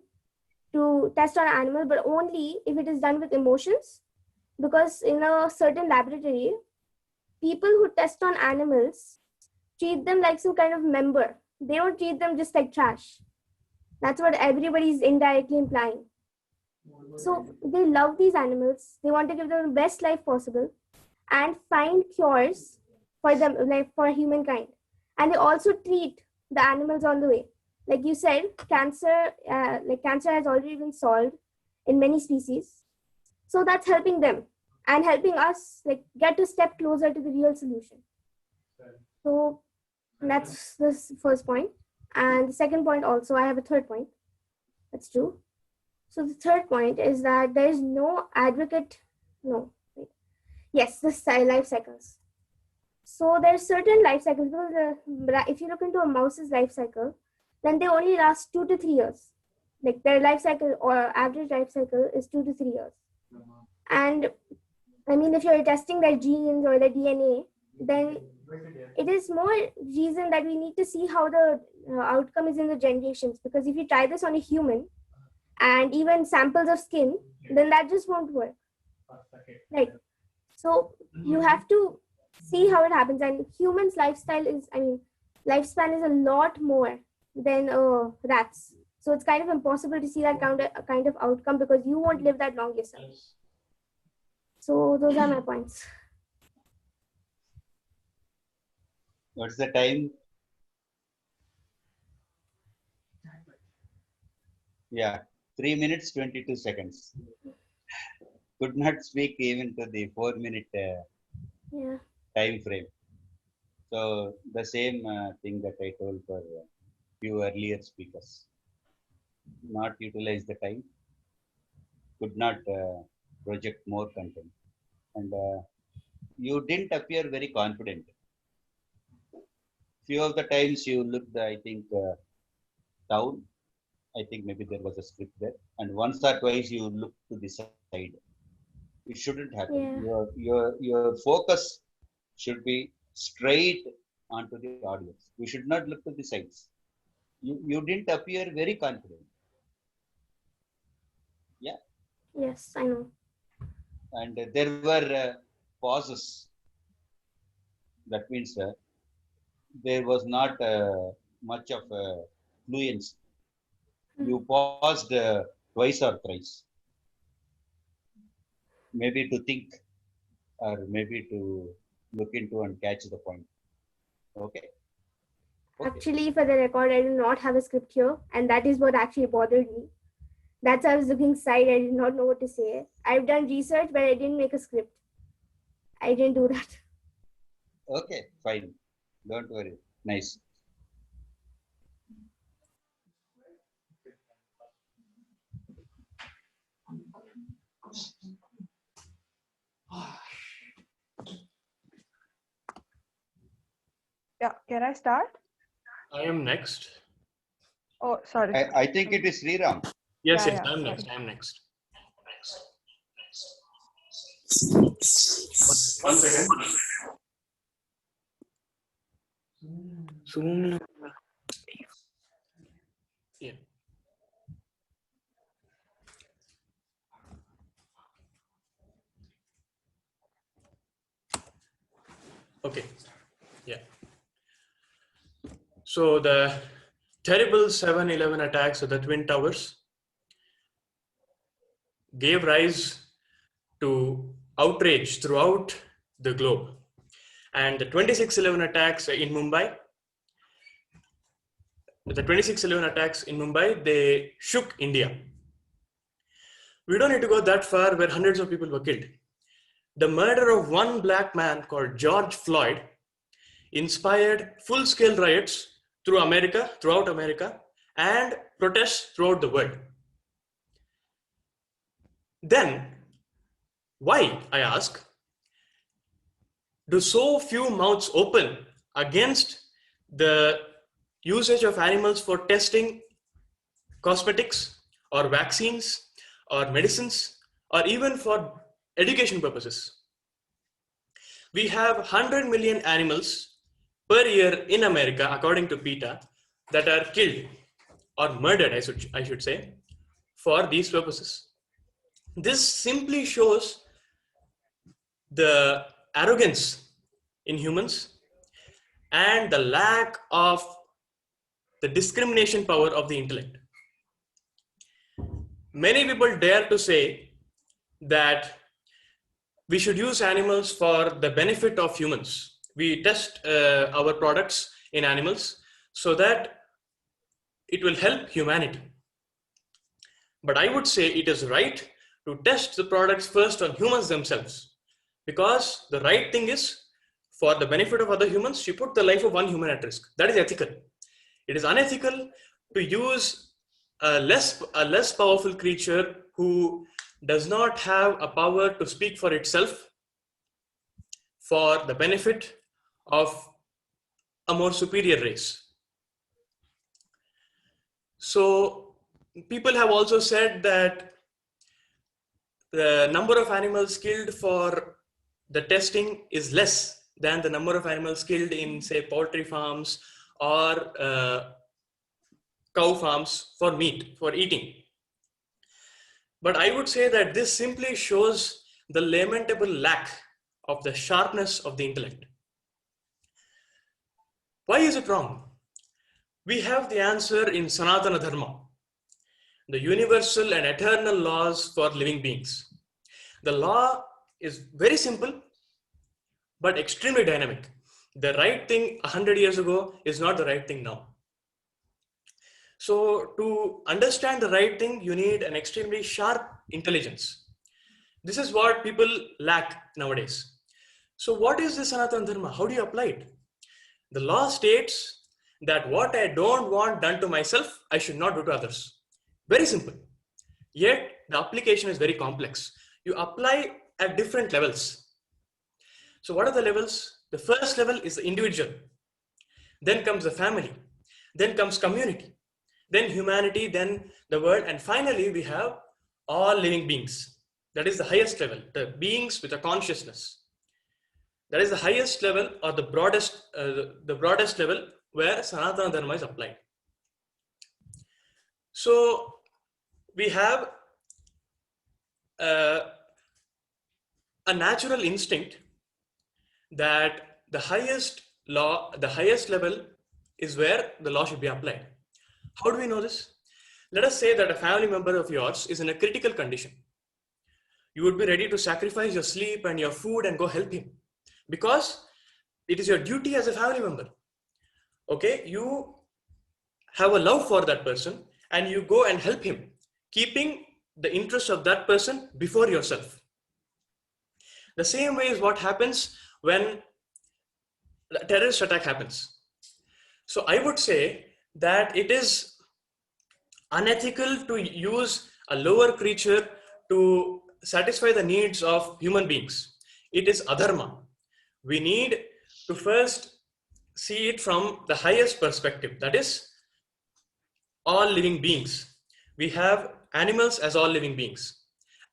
to test on an animal, but only if it is done with emotions. Because in a certain laboratory, people who test on animals treat them like some kind of member. They don't treat them just like trash. That's what everybody is indirectly implying. So they love these animals. They want to give them the best life possible and find cures for them, like for humankind. And they also treat the animals on the way. Like you said, cancer has already been solved in many species. So that's helping them and helping us like get a step closer to the real solution. So that's the first point. And the second point also, I have a third point. That's true. So the third point is that there is no advocate, no, wait. Yes, the life cycles. So there's certain life cycles, because if you look into a mouse's life cycle, then they only last 2 to 3 years. Like their life cycle or average life cycle is 2 to 3 years. And I mean, if you're testing their genes or their DNA, then it is more reason that we need to see how the outcome is in the generations. Because if you try this on a human and even samples of skin, then that just won't work. Right. So you have to see how it happens. And humans' lifespan is a lot more than rats. So it's kind of impossible to see that kind of outcome because you won't live that long yourself. So those are my points. What's the time? Yeah, 3 minutes, 22 seconds. Could not speak even to the 4-minute time frame. So the same thing that I told for few earlier speakers. Not utilize the time, could not project more content. And you didn't appear very confident. Few of the times you looked, I think, down. I think maybe there was a script there. And once or twice you looked to the side. It shouldn't happen. Yeah. Your focus should be straight onto the audience. You should not look to the sides. You didn't appear very confident. Yeah. Yes, I know. And there were pauses. That means there was not much of fluency. You paused twice or thrice. Maybe to think or maybe to look into and catch the point. Okay. Actually, for the record, I do not have a script here, and that is what actually bothered me. That's why I was looking side. I did not know what to say. I've done research, but I didn't make a script. I didn't do that. Okay, fine. Don't worry. Nice. Yeah, can I start? I am next. Oh, sorry. I think it is Sriram. Yes, Yeah, yes, yeah, I'm sorry. next. I'm next. One second. Zoom. Yeah. Okay. Yeah. So the terrible 7/11 attacks at the Twin Towers gave rise to outrage throughout the globe. And the 26/11 attacks in Mumbai, they shook India. We don't need to go that far where hundreds of people were killed. The murder of one black man called George Floyd inspired full-scale riots throughout America, and protests throughout the world. Then, why, I ask, do so few mouths open against the usage of animals for testing cosmetics or vaccines or medicines or even for education purposes? We have 100 million animals per year in America, according to PETA, that are killed or murdered, I should say, for these purposes. This simply shows the arrogance in humans and the lack of the discrimination power of the intellect. many people dare to say that we should use animals for the benefit of humans. We test our products in animals so that it will help humanity. But I would say it is right to test the products first on humans themselves, because the right thing is, for the benefit of other humans, you put the life of one human at risk. That is ethical. It is unethical to use a less powerful creature who does not have a power to speak for itself for the benefit of a more superior race. So people have also said that the number of animals killed for the testing is less than the number of animals killed in, say, poultry farms or cow farms for meat, for eating. But I would say that this simply shows the lamentable lack of the sharpness of the intellect. Why is it wrong? We have the answer in Sanatana Dharma, the universal and eternal laws for living beings. The law is very simple, but extremely dynamic. The right thing 100 years ago is not the right thing now. So to understand the right thing, you need an extremely sharp intelligence. This is what people lack nowadays. So what is this Sanatana Dharma? How do you apply it? The law states that what I don't want done to myself, I should not do to others. Very simple. Yet the application is very complex. You apply at different levels. So what are the levels? The first level is the individual. Then comes the family. Then comes community. Then humanity, then the world. And finally, we have all living beings. That is the highest level, the beings with a consciousness. That is the highest level, or the broadest level where Sanatana Dharma is applied. So we have a natural instinct that the highest level is where the law should be applied. How do we know this? Let us say that a family member of yours is in a critical condition. You would be ready to sacrifice your sleep and your food and go help him, because it is your duty as a family member. Okay, you have a love for that person and you go and help him, keeping the interest of that person before yourself. The same way is what happens when a terrorist attack happens. So I would say that it is unethical to use a lower creature to satisfy the needs of human beings. It is adharma. We need to first see it from the highest perspective, that is all living beings. We have animals as all living beings,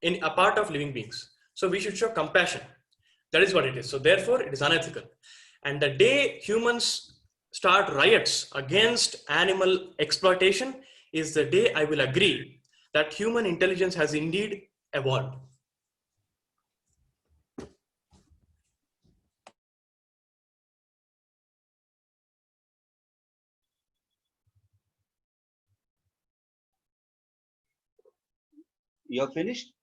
in a part of living beings. So we should show compassion. That is what it is. So therefore it is unethical. And the day humans start riots against animal exploitation is the day I will agree that human intelligence has indeed evolved. You're finished?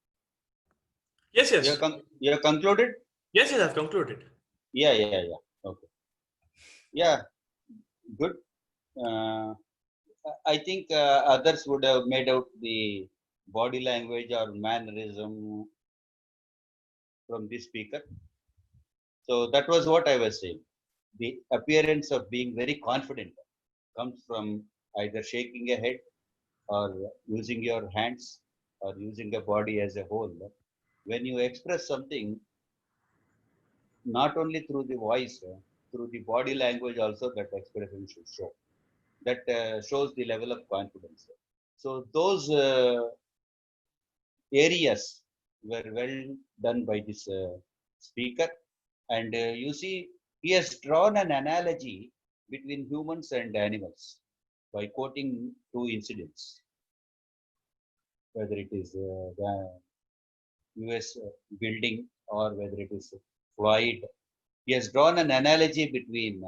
Yes, yes. You're concluded? Yes, yes, I've concluded. Yeah. Okay. Yeah, good. I think others would have made out the body language or mannerism from this speaker. So that was what I was saying. The appearance of being very confident comes from either shaking a head or using your hands or using a body as a whole. When you express something, not only through the voice, through the body language also, that expression should show. That shows the level of confidence. So those areas were well done by this speaker. And you see, he has drawn an analogy between humans and animals by quoting two incidents, whether it is the US building or whether it is Floyd. He has drawn an analogy between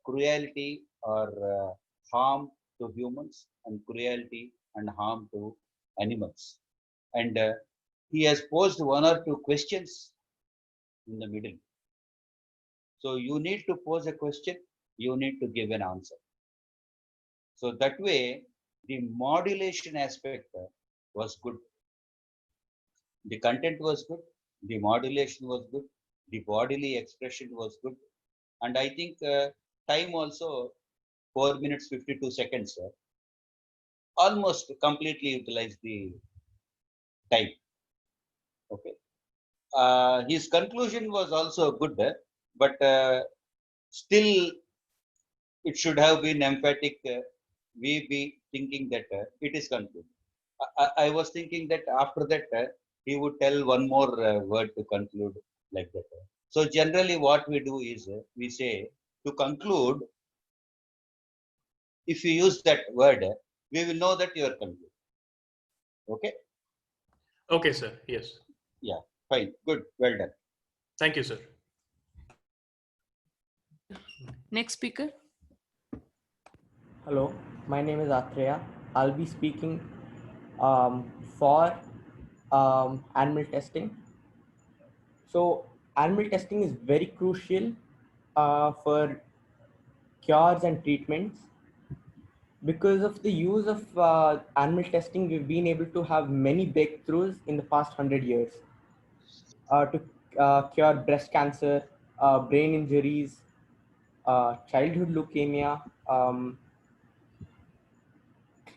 cruelty or harm to humans and cruelty and harm to animals. and he has posed one or two questions in the middle. So you need to pose a question, you need to give an answer. So that way, the modulation aspect was good. The content was good, the modulation was good, the bodily expression was good, and I think time also 4 minutes 52 seconds. Almost completely utilized the time. Okay. His conclusion was also good, but still it should have been emphatic. We be thinking that it is concluded. I was thinking that after that he would tell one more word to conclude like that. So generally what we do is we say to conclude, if you use that word, we will know that you are concluded. Okay. Okay, sir. Yes. Yeah. Fine. Good. Well done. Thank you, sir. Next speaker. Hello, my name is Atreya. I'll be speaking for animal testing. So, animal testing is very crucial for cures and treatments. Because of the use of animal testing, we've been able to have many breakthroughs in the past 100 years to cure breast cancer, brain injuries, childhood leukemia,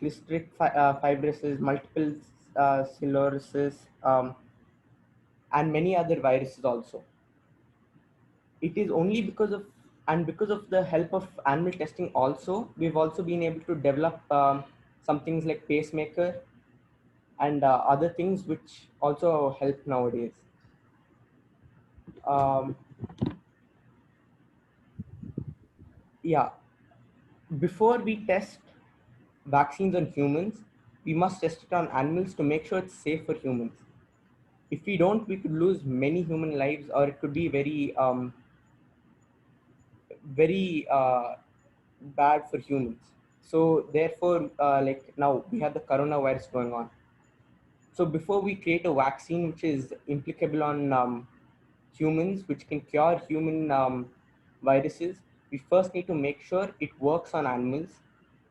cystic fibrosis, multiple sclerosis, and many other viruses also. It is only because of the help of animal testing also, we've also been able to develop some things like pacemaker and other things which also help nowadays. Yeah, before we test vaccines on humans, we must test it on animals to make sure it's safe for humans. If we don't, we could lose many human lives, or it could be very bad for humans. So therefore, like now we have the coronavirus going on. So before we create a vaccine which is implicable on humans, which can cure human viruses, we first need to make sure it works on animals.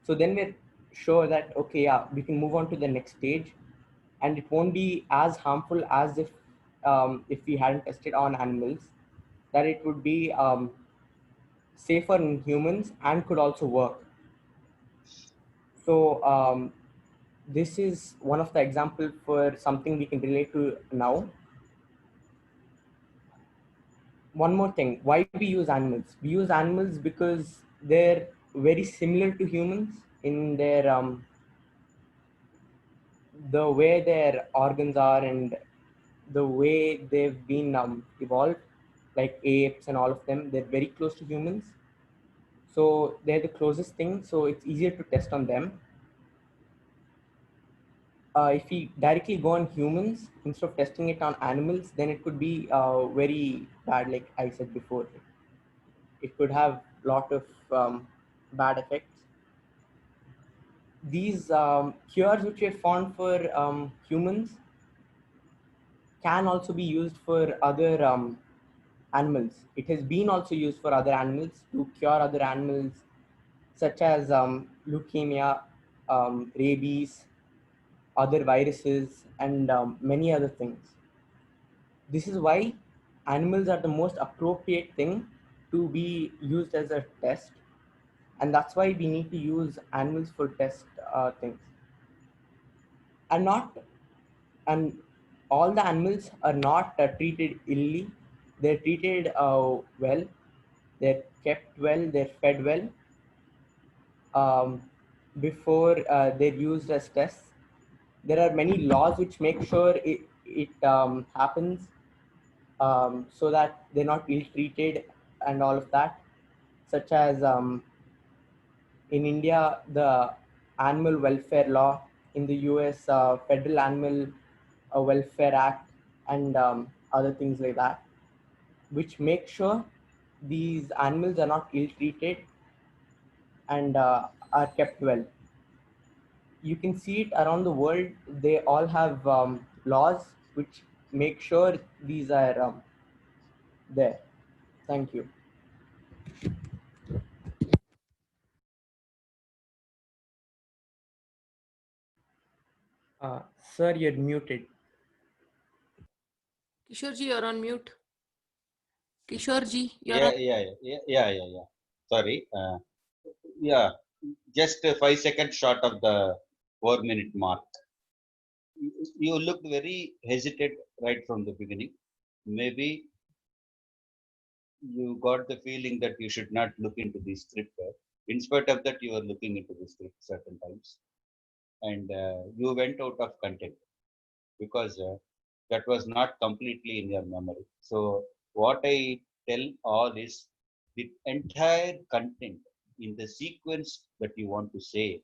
So then we're sure that, okay, yeah, we can move on to the next stage, and it won't be as harmful as if we hadn't tested on animals, that it would be safer in humans and could also work. So this is one of the examples for something we can relate to now. One more thing, why we use animals? We use animals because they're very similar to humans in their the way their organs are and the way they've been evolved, like apes and all of them. They're very close to humans, so they're the closest thing, so it's easier to test on them. If we directly go on humans instead of testing it on animals, then it could be very bad. Like I said before, it could have a lot of bad effects. These cures which are found for humans can also be used for other animals. It has been also used for other animals to cure other animals, such as leukemia, rabies, other viruses, and many other things. This is why animals are the most appropriate thing to be used as a test, and that's why we need to use animals for test things. And all the animals are not treated illy. They're treated well. They're kept well. They're fed well before they're used as tests. There are many laws which make sure it happens, so that they're not ill-treated and all of that, such as in India, the Animal Welfare Law, in the US, Federal Animal Welfare Act, and other things like that, which make sure these animals are not ill-treated and are kept well. You can see it around the world. They all have laws which make sure these are there. Thank you. Sir, you're muted. Kishorji, you're on mute. Kishorji, you're Yeah. Sorry. Yeah, just 5 seconds short of the 4-minute mark. You looked very hesitant right from the beginning. Maybe you got the feeling that you should not look into the script. In spite of that, you were looking into the script certain times, and you went out of content because that was not completely in your memory. So what I tell all is the entire content in the sequence that you want to say,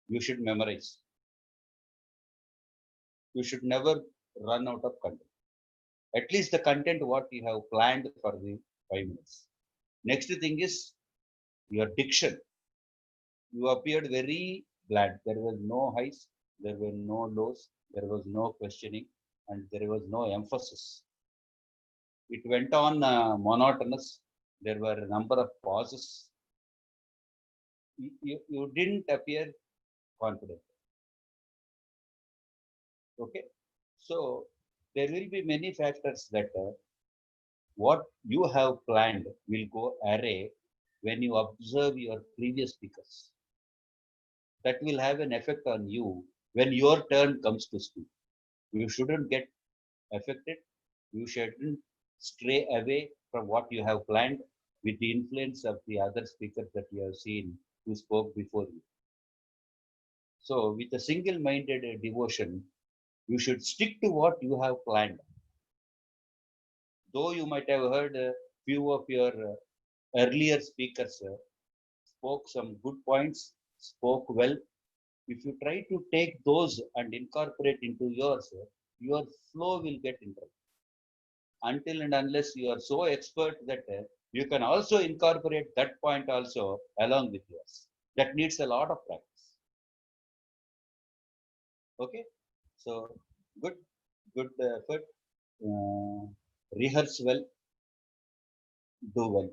you should memorize. You should never run out of content. At least the content what you have planned for the 5 minutes. Next thing is your diction. You appeared very bland. There was no highs, there were no lows, there was no questioning, and there was no emphasis. It went on monotonous. There were a number of pauses. You didn't appear confident. Okay, so there will be many factors that what you have planned will go array when you observe your previous speakers. That will have an effect on you when your turn comes to speak. You shouldn't get affected. You shouldn't stray away from what you have planned with the influence of the other speakers that you have seen who spoke before you. So with a single-minded devotion, you should stick to what you have planned. Though you might have heard a few of your earlier speakers spoke some good points, spoke well. If you try to take those and incorporate into yours, your flow will get interrupted. Until and unless you are so expert that you can also incorporate that point also along with yours. That needs a lot of practice. Okay, so good effort. Rehearse well, do well.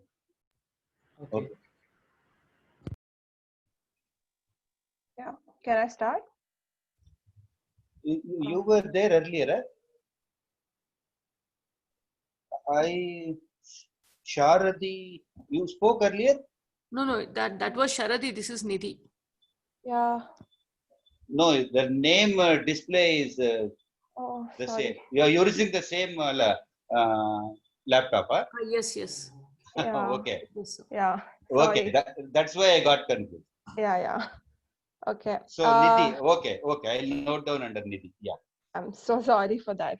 Okay. Yeah, can I start? You were there earlier, Sharadi, you spoke earlier? No, that was Sharadi. This is Nidhi. Yeah. No, the name display is the sorry. same. You're using the same laptop, huh? Yes. Yeah. Okay. Yeah. Okay, Sorry. that's why I got confused. Yeah. Okay. So Nidhi, okay, I'll note down under Nidhi. Yeah. I'm so sorry for that.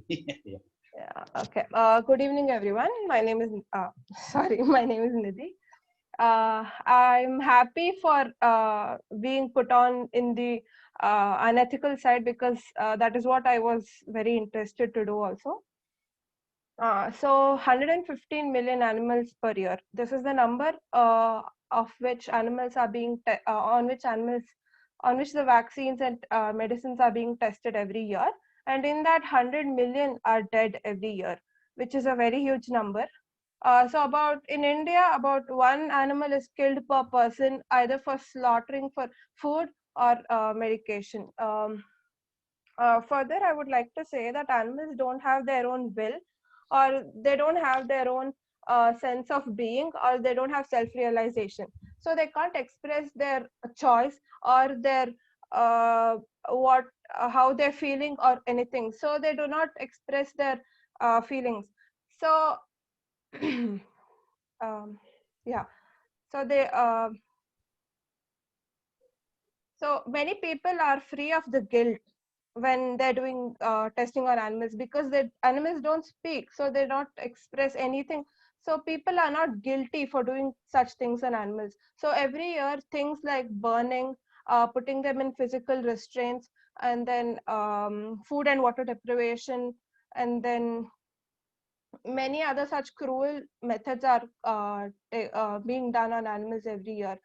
Yeah. Yeah. Okay. Good evening, everyone. My name is my name is Nidhi. I'm happy for being put on in the unethical side because that is what I was very interested to do also. So 115 million animals per year. This is the number of which animals are being on which the vaccines and medicines are being tested every year. And in that 100 million are dead every year, which is a very huge number. So in India, about one animal is killed per person, either for slaughtering for food or medication. Further, I would like to say that animals don't have their own will, or they don't have their own sense of being, or they don't have self-realization. So they can't express their choice or their how they're feeling or anything. So they do not express their feelings. So yeah. So many people are free of the guilt when they're doing testing on animals because the animals don't speak, so they don't express anything. So people are not guilty for doing such things on animals. So every year, things like burning, putting them in physical restraints, and then food and water deprivation, and then many other such cruel methods are being done on animals every year.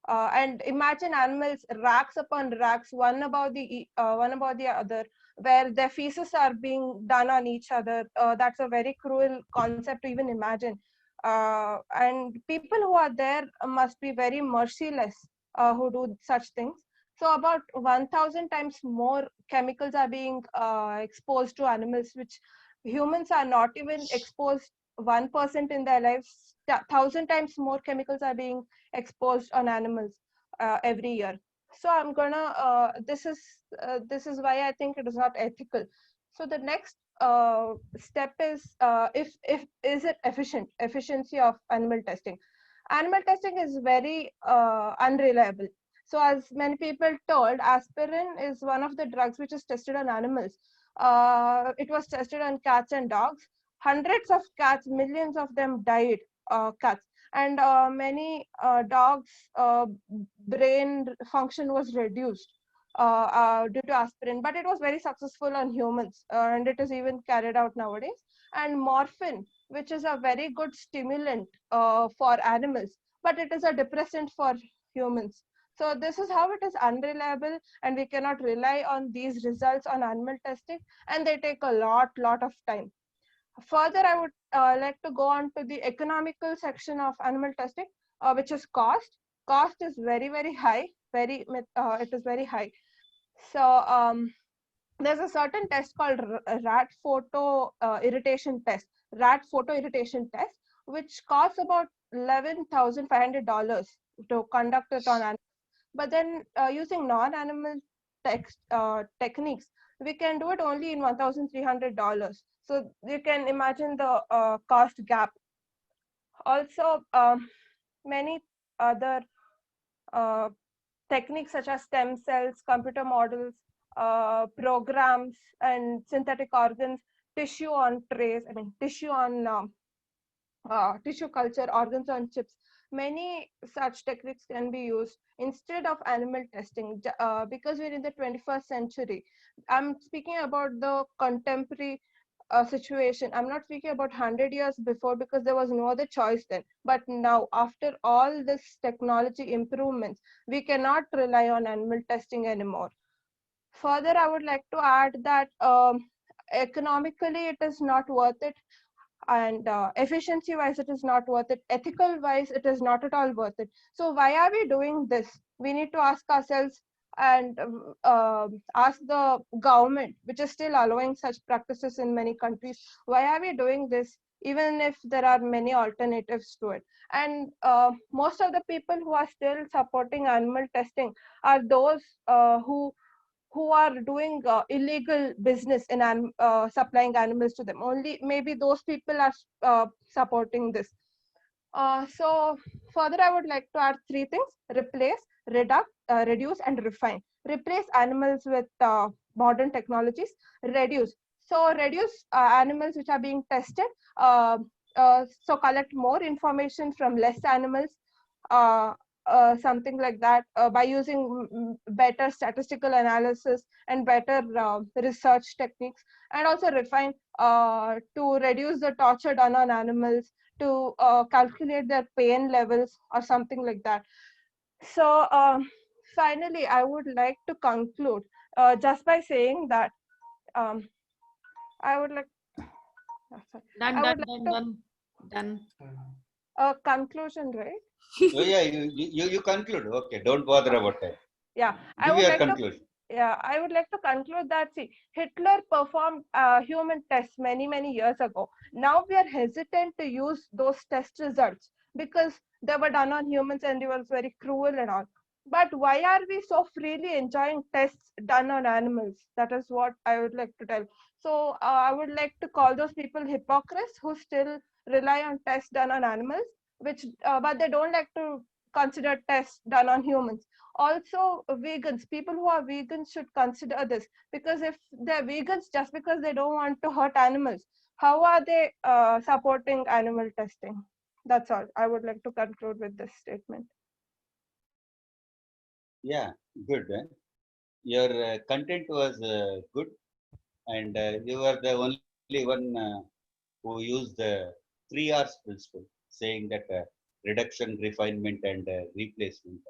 And imagine animals racks upon racks, one above the other, where their feces are being done on each other. That's a very cruel concept to even imagine. And people who are there must be very merciless who do such things. So about 1,000 times more chemicals are being exposed to animals, which humans are not even exposed 1% in their lives. 1,000 times more chemicals are being exposed on animals every year. So I'm gonna. This is why I think it is not ethical. So the next step is if is it efficiency of animal testing. Animal testing is very unreliable. So as many people told, aspirin is one of the drugs which is tested on animals. It was tested on cats and dogs. Hundreds of cats, millions of them died, cats. And many dogs' brain function was reduced due to aspirin, but it was very successful on humans, and it is even carried out nowadays. And morphine, which is a very good stimulant for animals, but it is a depressant for humans. So this is how it is unreliable, and we cannot rely on these results on animal testing, and they take a lot of time. Further, I would like to go on to the economical section of animal testing, which is cost. Cost is very high. It is very high. So there's a certain test called rat photo irritation test. Rat photo irritation test, which costs about $11,500 to conduct it on animals. But then using non-animal techniques, we can do it only in $1,300. So you can imagine the cost gap. Also, many other techniques such as stem cells, computer models, programs, and synthetic organs, tissue on trays, tissue on tissue culture, organs on chips. Many such techniques can be used instead of animal testing because we're in the 21st century. I'm speaking about the contemporary situation. I'm not speaking about 100 years before because there was no other choice then. But now, after all this technology improvements, we cannot rely on animal testing anymore. Further, I would like to add that economically it is not worth it, and efficiency wise it is not worth it, ethical wise it is not at all worth it. So why are we doing this? We need to ask ourselves and ask the government, which is still allowing such practices in many countries, why are we doing this even if there are many alternatives to it? And most of the people who are still supporting animal testing are those who are doing illegal business in supplying animals to them. Only maybe those people are supporting this. So further, I would like to add three things: replace, reduce, and refine. Replace animals with modern technologies. Reduce. So reduce animals which are being tested. So collect more information from less animals. Something like that by using better statistical analysis and better research techniques, and also refine to reduce the torture done on animals, to calculate their pain levels or something like that. So finally, I would like to conclude just by saying that I would like Done. A conclusion, right? Oh, yeah, you conclude. Okay, don't bother about that. Yeah, Give your conclusion. I would like to conclude that, see, Hitler performed human tests many years ago. Now we are hesitant to use those test results because they were done on humans and it was very cruel and all. But why are we so freely enjoying tests done on animals? That is what I would like to tell. So I would like to call those people hypocrites who still rely on tests done on animals, which but they don't like to consider tests done on humans. Also, vegans, people who are vegans should consider this, because if they're vegans just because they don't want to hurt animals, how are they supporting animal testing? That's all. I would like to conclude with this statement. Yeah, good. Your content was good, and you are the only one who used the 3 R's principle, saying that reduction, refinement, and replacement.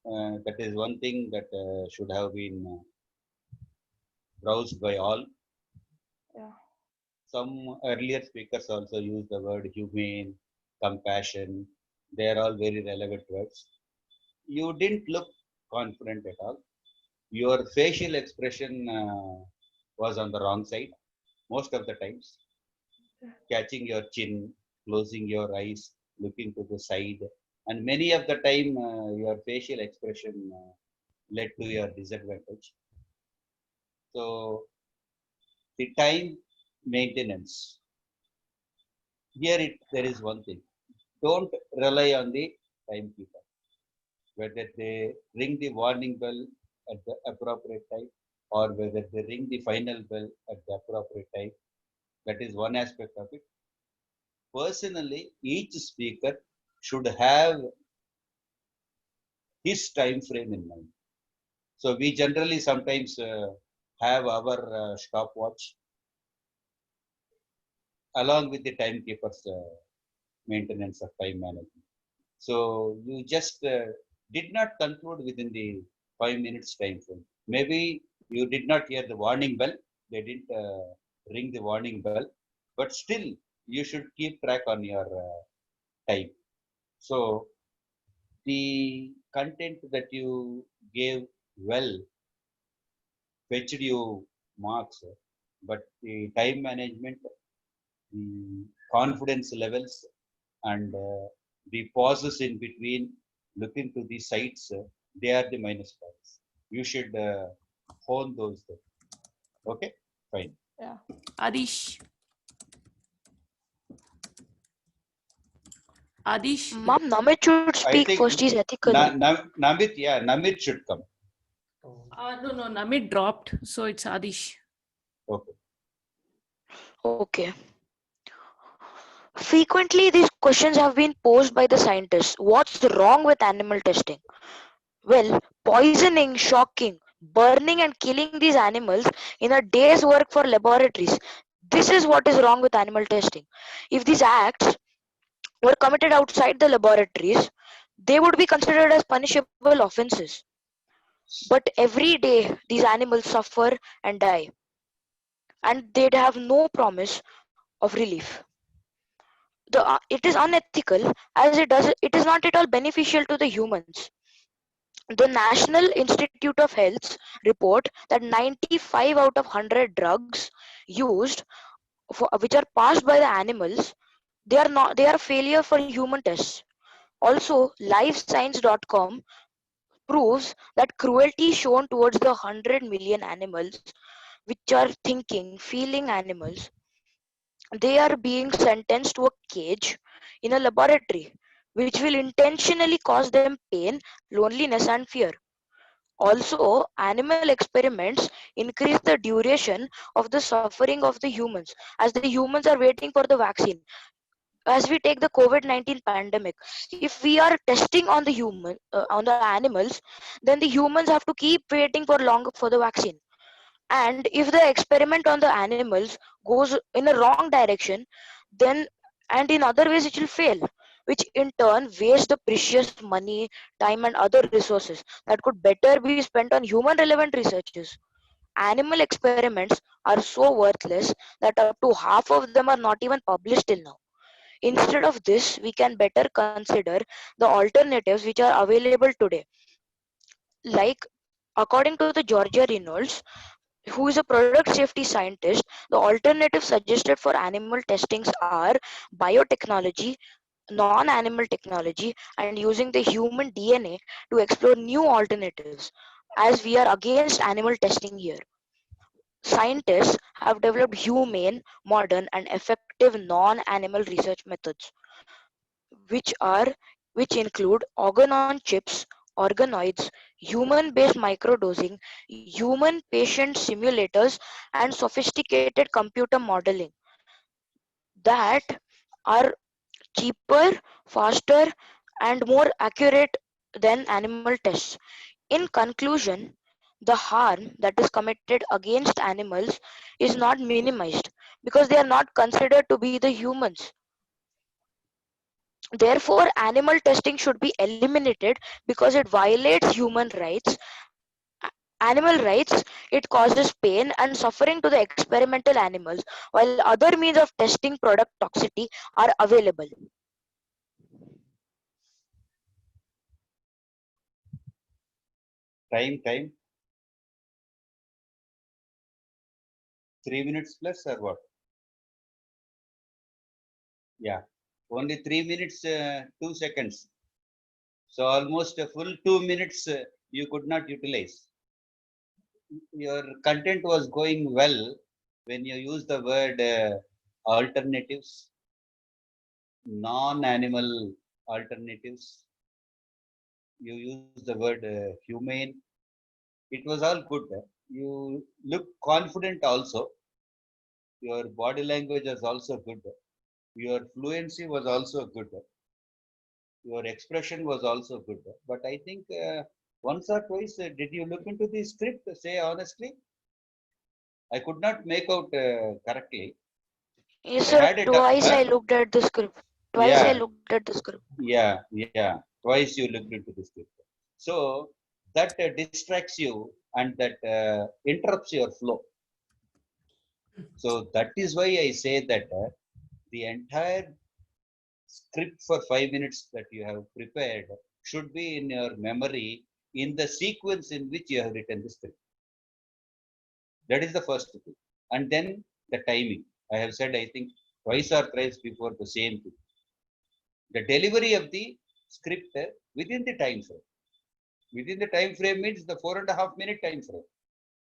That is one thing that should have been browsed by all. Yeah. Some earlier speakers also used the word humane, compassion. They are all very relevant words. You didn't look confident at all. Your facial expression was on the wrong side most of the times. Catching your chin, closing your eyes, looking to the side, and many of the time your facial expression led to your disadvantage. So the time maintenance. Here there is one thing. Don't rely on the timekeeper. Whether they ring the warning bell at the appropriate time or whether they ring the final bell at the appropriate time. That is one aspect of it. Personally, each speaker should have his time frame in mind. So we generally sometimes have our stopwatch along with the timekeeper's maintenance of time management. So you just did not conclude within the 5 minutes time frame. Maybe you did not hear the warning bell. They didn't ring the warning bell, but still you should keep track on your time. So the content that you gave well fetched you marks, but the time management, the confidence levels, and the pauses in between looking to the sites, they are the minus points. You should hone those things. Okay, fine. Yeah. Adish. Adish. Mom, Namit should I speak think first. He's ethical. Namit should come. No, Namit dropped, so it's Adish. Okay. Okay. Frequently, these questions have been posed by the scientists. What's wrong with animal testing? Well, poisoning, shocking, burning, and killing these animals in a day's work for laboratories. This is what is wrong with animal testing. If these acts were committed outside the laboratories, they would be considered as punishable offenses. But every day, these animals suffer and die, and they'd have no promise of relief. It is unethical as it is not at all beneficial to the humans. The National Institute of Health's report that 95 out of 100 drugs used which are passed by the animals, they are a failure for human tests. Also, livescience.com proves that cruelty shown towards the 100 million animals which are thinking, feeling animals, they are being sentenced to a cage in a laboratory, which will intentionally cause them pain, loneliness, and fear. Also, animal experiments increase the duration of the suffering of the humans, as the humans are waiting for the vaccine. As we take the COVID-19 pandemic, if we are testing on on the animals, then the humans have to keep waiting for longer for the vaccine. And if the experiment on the animals goes in a wrong direction, then and in other ways it will fail, which in turn waste the precious money, time, and other resources that could better be spent on human relevant researches. Animal experiments are so worthless that up to half of them are not even published till now. Instead of this, we can better consider the alternatives which are available today. Like, according to the Georgia Reynolds, who is a product safety scientist, the alternatives suggested for animal testings are biotechnology, non-animal technology, and using the human DNA to explore new alternatives, as we are against animal testing here. Scientists have developed humane, modern, and effective non-animal research methods, which are which include organ-on-chips, organoids, human-based microdosing, human patient simulators, and sophisticated computer modeling that are cheaper, faster, and more accurate than animal tests. In conclusion, the harm that is committed against animals is not minimized because they are not considered to be the humans. Therefore, animal testing should be eliminated because it violates human rights animal rights, it causes pain and suffering to the experimental animals, while other means of testing product toxicity are available. Time. 3 minutes plus or what? Yeah, only 3 minutes, 2 seconds. So almost a full 2 minutes you could not utilize. Your content was going well when you use the word alternatives, non-animal alternatives. You use the word humane. It was all good. You look confident also. Your body language was also good. Your fluency was also good. Your expression was also good. But I think once or twice, did you look into the script? Say honestly, I could not make out correctly. Yes, I sir. had it. Twice I looked at the script. Twice I Yeah, looked at the script. yeah. Twice you looked into the script. So that distracts you and that interrupts your flow. So that is why I say that the entire script for 5 minutes that you have prepared should be in your memory in the sequence in which you have written the script. That is the first thing. And then the timing. I have said, I think, twice or thrice before the same thing. The delivery of the script within the time frame. Within the time frame means the 4.5 minute time frame.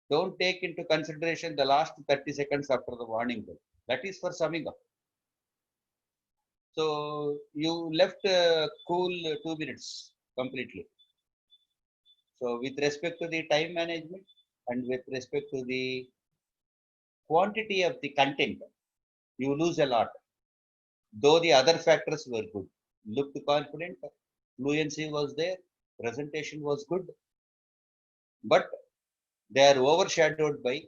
Don't take into consideration the last 30 seconds after the warning bell. That is for summing up. So you left cool 2 minutes completely. So with respect to the time management and with respect to the quantity of the content, you lose a lot. Though the other factors were good. Looked confident, fluency was there, presentation was good, but they are overshadowed by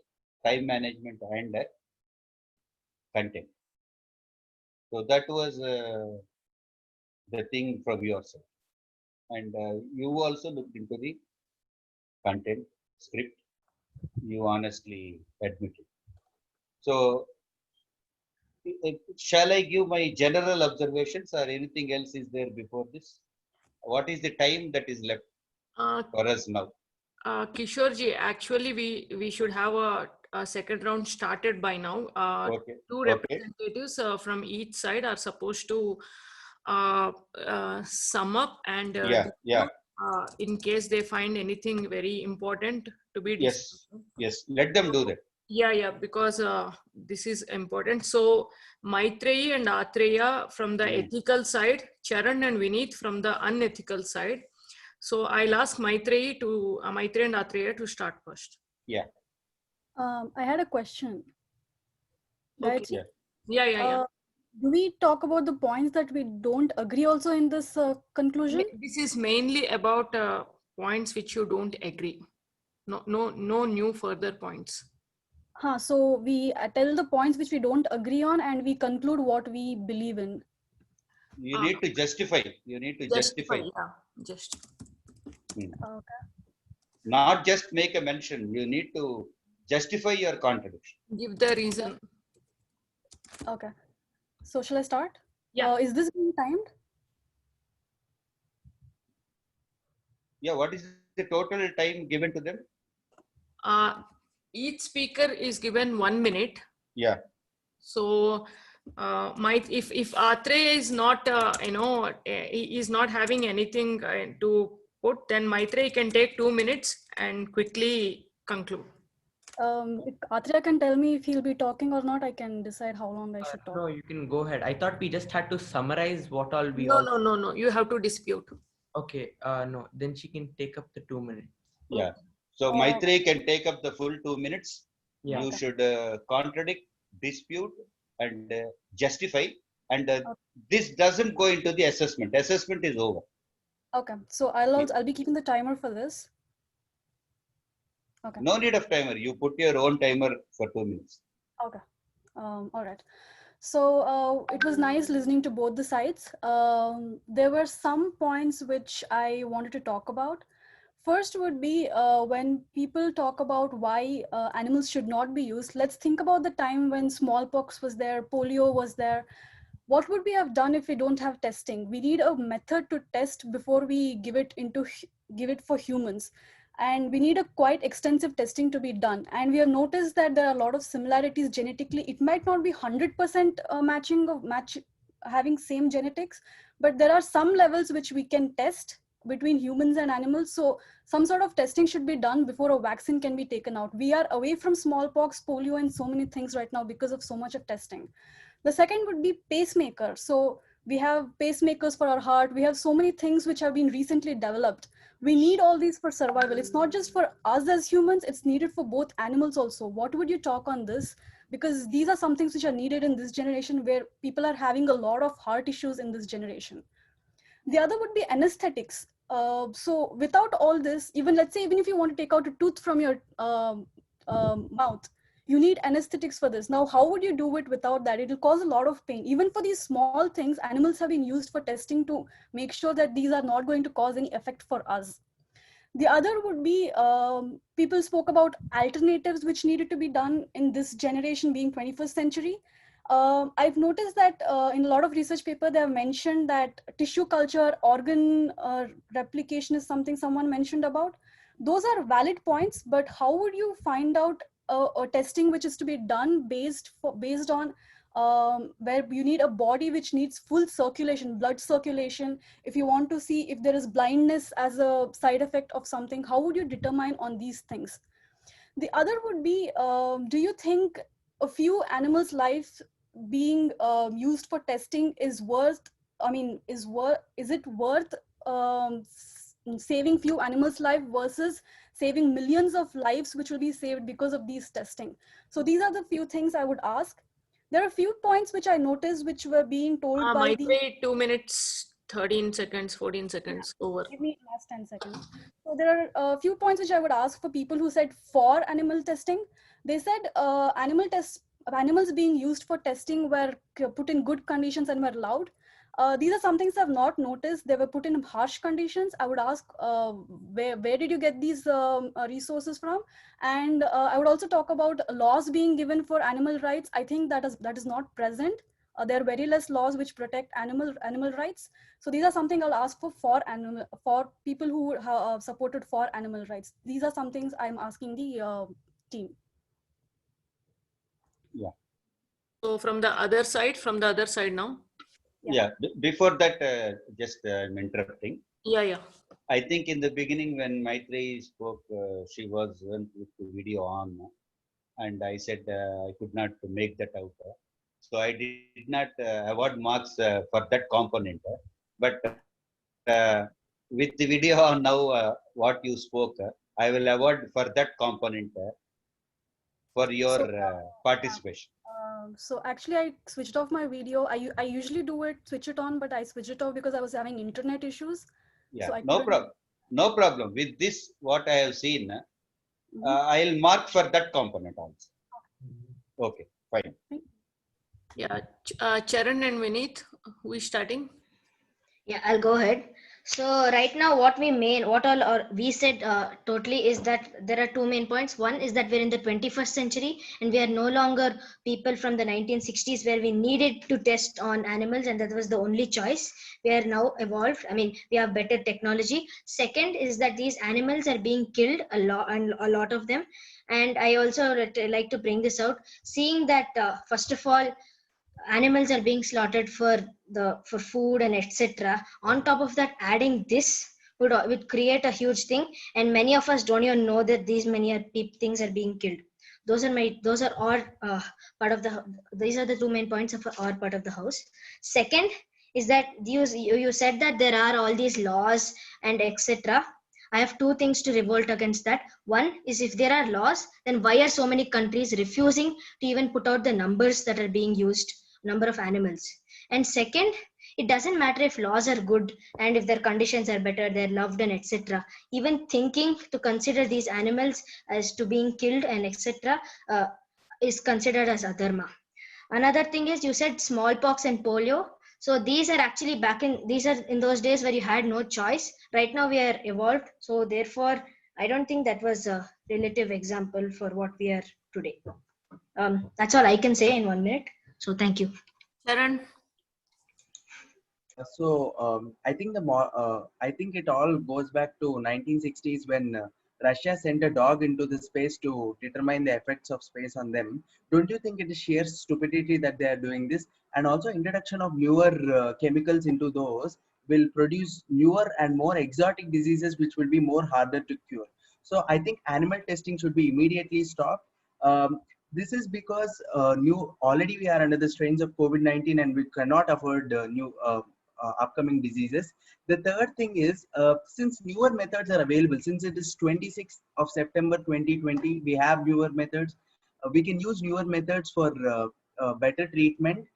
time management and content. So that was the thing from your side. And you also looked into the content script. You honestly admitted. So shall I give my general observations or anything else is there before this? What is the time that is left Uh, for us now? Kishorji, actually, we should have a second round started by now. Okay. Two Okay. representatives from each side are supposed to sum up and Yeah. in case they find anything very important to be discussed. Yes. Let them do that. Yeah, because this is important. So Maitreyi and Atreya from the ethical side, Charan and Vineet from the unethical side. So I'll ask Maitreyi and Atreya to start first. Yeah. I had a question. Okay. Gayatri? Yeah. Do we talk about the points that we don't agree also in this conclusion? This is mainly about points which you don't agree. No new further points. So we tell the points which we don't agree on and we conclude what we believe in. You need to justify. You need to justify. Yeah, just. Okay. Not just make a mention. You need to justify your contradiction. Give the reason. Okay. So shall I start? Yeah. Is this being timed? Yeah. What is the total time given to them? Each speaker is given 1 minute. Yeah. So if Atreya is not he is not having anything to put, then Maitreyi can take 2 minutes and quickly conclude. If Atreya can tell me if he'll be talking or not, I can decide how long I should talk. No, you can go ahead. I thought we just had to summarize what all we No. You have to dispute. Okay. No, then she can take up the 2 minutes. Yeah. So Maitreyi can take up the full 2 minutes. Yeah. You should contradict, dispute, and justify. And this doesn't go into the assessment. Assessment is over. Okay. So I'll be keeping the timer for this. Okay. No need of timer. You put your own timer for 2 minutes. Okay. All right. So it was nice listening to both the sides. There were some points which I wanted to talk about. first would be when people talk about why animals should not be used. Let's think about the time when smallpox was there, polio was there. What would we have done if we don't have testing? We need a method to test before we give it for humans. And we need a quite extensive testing to be done. And we have noticed that there are a lot of similarities genetically. It might not be 100% having same genetics, but there are some levels which we can test between humans and animals. So some sort of testing should be done before a vaccine can be taken out. We are away from smallpox, polio, and so many things right now because of so much of testing. The second would be pacemaker. So we have pacemakers for our heart. We have so many things which have been recently developed. We need all these for survival. It's not just for us as humans, it's needed for both animals also. What would you talk on this? Because these are some things which are needed in this generation where people are having a lot of heart issues in this generation. The other would be anesthetics. So without all this, even let's say, even if you want to take out a tooth from your mouth, you need anesthetics for this. Now, how would you do it without that? It will cause a lot of pain. Even for these small things, animals have been used for testing to make sure that these are not going to cause any effect for us. The other would be, people spoke about alternatives which needed to be done in this generation being 21st century. I've noticed that in a lot of research paper, they have mentioned that tissue culture, organ replication is something someone mentioned about. Those are valid points, but how would you find out a testing which is to be done based on where you need a body which needs full circulation, blood circulation? If you want to see if there is blindness as a side effect of something, how would you determine on these things? The other would be, do you think a few animals' lives being used for testing is worth, is it worth saving few animals' life versus saving millions of lives which will be saved because of these testing? So these are the few things I would ask. There are a few points which I noticed which were being told by the 2 minutes, 13 seconds, 14 seconds, over. Give me last 10 seconds. So there are a few points which I would ask for people who said for animal testing. They said animals being used for testing were put in good conditions and were allowed. These are some things I've not noticed. They were put in harsh conditions. I would ask, where did you get these resources from? And I would also talk about laws being given for animal rights. I think that is not present. There are very less laws which protect animal rights. So these are something I'll ask for people who have supported for animal rights. These are some things I'm asking the team. Yeah. So from the other side now. Yeah. Before that, just I'm interrupting. Yeah. I think in the beginning when Maitreyi spoke, she was with the video on, and I said I could not make that out. So I did not award marks for that component. But with the video on now, what you spoke, I will award for that component for your participation. So actually I switched off my video. I usually do it, switch it on, but I switched it off because I was having internet issues. Yeah, so no problem. With this, what I have seen, I'll mark for that component also. Okay, fine. Yeah, Charan and Vineet, who is starting? Yeah, I'll go ahead. So right now what we said totally is that there are two main points. One is that we're in the 21st century and we are no longer people from the 1960s where we needed to test on animals and that was the only choice. We are now evolved. I mean, we have better technology. Second is that these animals are being killed a lot of them. And I also like to bring this out, seeing that first of all, animals are being slaughtered for food and etc. On top of that, adding this would create a huge thing, and many of us don't even know that these things are being killed. Those are all part of these are the two main points of our part of the house. Second is that you said that there are all these laws and etc. I have two things to revolt against that. One is, if there are laws, then why are so many countries refusing to even put out the numbers that are being used, number of animals? And second, it doesn't matter if laws are good and if their conditions are better, they're loved and etc. Even thinking to consider these animals as to being killed and etc. Is considered as adharma. Another thing is, you said smallpox and polio. So these are actually these are in those days where you had no choice. Right now we are evolved. So therefore, I don't think that was a relative example for what we are today. That's all I can say in 1 minute. So thank you. Sharon? I think I think it all goes back to 1960s when Russia sent a dog into the space to determine the effects of space on them. Don't you think it is sheer stupidity that they are doing this? And also introduction of newer chemicals into those will produce newer and more exotic diseases which will be more harder to cure. So I think animal testing should be immediately stopped. This is because already we are under the strains of COVID-19 and we cannot afford new upcoming diseases. The third thing is, since newer methods are available, since it is 26th of September 2020, we have newer methods. We can use newer methods for better treatment.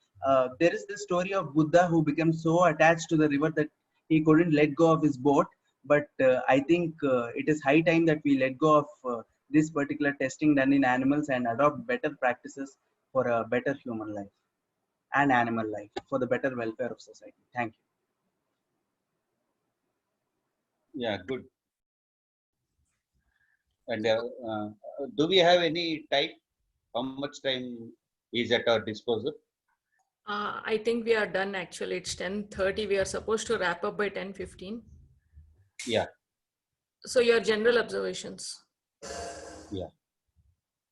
There is the story of Buddha who became so attached to the river that he couldn't let go of his boat. But I think it is high time that we let go of this particular testing done in animals and adopt better practices for a better human life and animal life for the better welfare of society. Thank you. Yeah, good. And do we have any time? How much time is at our disposal? I think we are done actually. It's 10:30. We are supposed to wrap up by 10:15. Yeah. So your general observations. Yeah.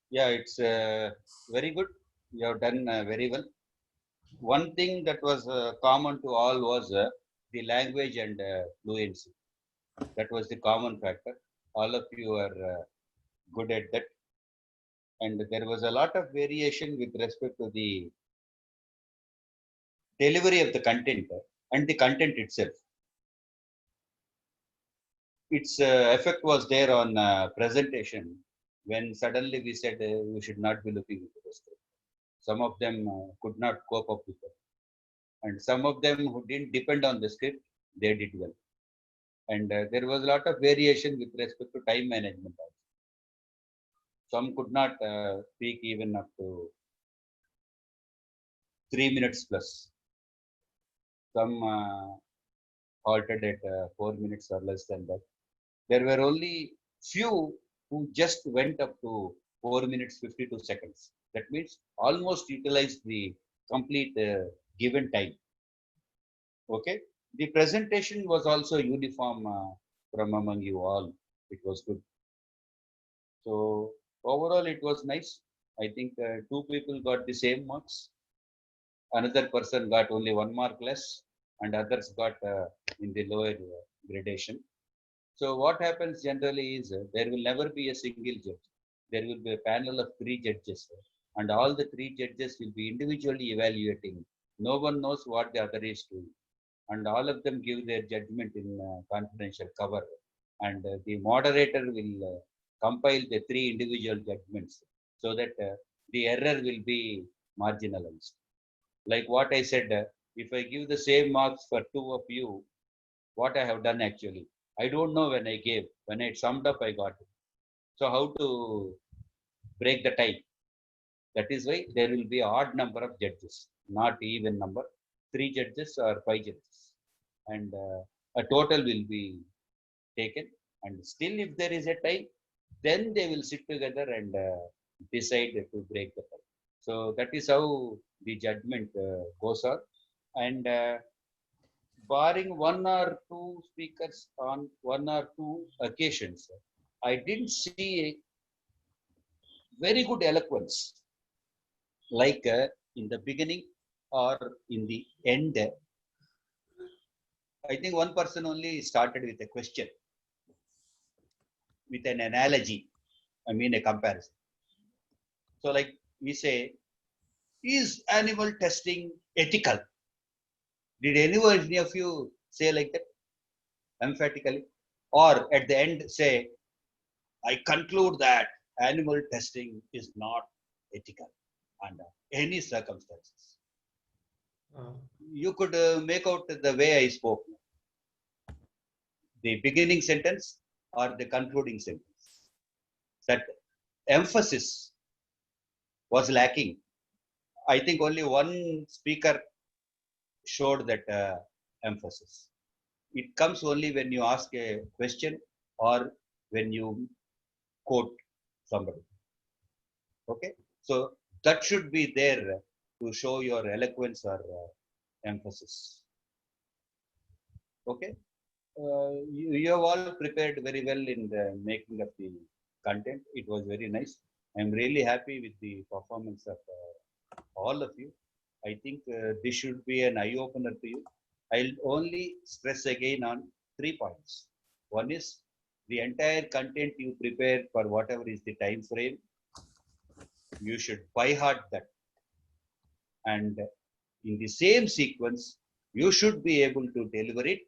Yeah, it's very good. You have done very well. One thing that was common to all was the language and fluency. That was the common factor. All of you are good at that. And there was a lot of variation with respect to the delivery of the content and the content itself. Its effect was there on presentation when suddenly we said we should not be looking into the script. Some of them could not cope up with it. And some of them who didn't depend on the script, they did well. And there was a lot of variation with respect to time management also. Some could not speak even up to 3 minutes plus. Some halted at 4 minutes or less than that. There were only few who just went up to 4 minutes 52 seconds. That means almost utilized the complete given time. Okay. The presentation was also uniform from among you all. It was good. So overall, it was nice. I think 2 people got the same marks. Another person got only 1 mark less, and others got in the lower gradation. So what happens generally is there will never be a single judge. There will be a panel of 3 judges, and all the 3 judges will be individually evaluating. No one knows what the other is doing, and all of them give their judgment in confidential cover. And the moderator will compile the 3 individual judgments so that the error will be marginalized. Like what I said, if I give the same marks for 2 of you, what I have done actually, I don't know when I gave. When I summed up, I got it. So how to break the tie? That is why there will be an odd number of judges, not even number. 3 judges or 5 judges, and a total will be taken. And still, if there is a tie, then they will sit together and decide to break the tie. So that is how the judgment goes on. And barring 1 or 2 speakers on 1 or 2 occasions, I didn't see very good eloquence like in the beginning or in the end. I think one person only started with a question, with an analogy, I mean a comparison. So like we say, is animal testing ethical? Did any of you say like that emphatically? Or at the end say, I conclude that animal testing is not ethical under any circumstances. You could make out the way I spoke. The beginning sentence or the concluding sentence. That emphasis was lacking. I think only one speaker showed that emphasis. It comes only when you ask a question or when you quote somebody. Okay, so that should be there to show your eloquence or emphasis. Okay, you have all prepared very well in the making of the content. It was very nice. I'm really happy with the performance of all of you. I think this should be an eye opener to you. I'll only stress again on 3 points. One is the entire content you prepare for whatever is the time frame, you should by heart that. And in the same sequence, you should be able to deliver it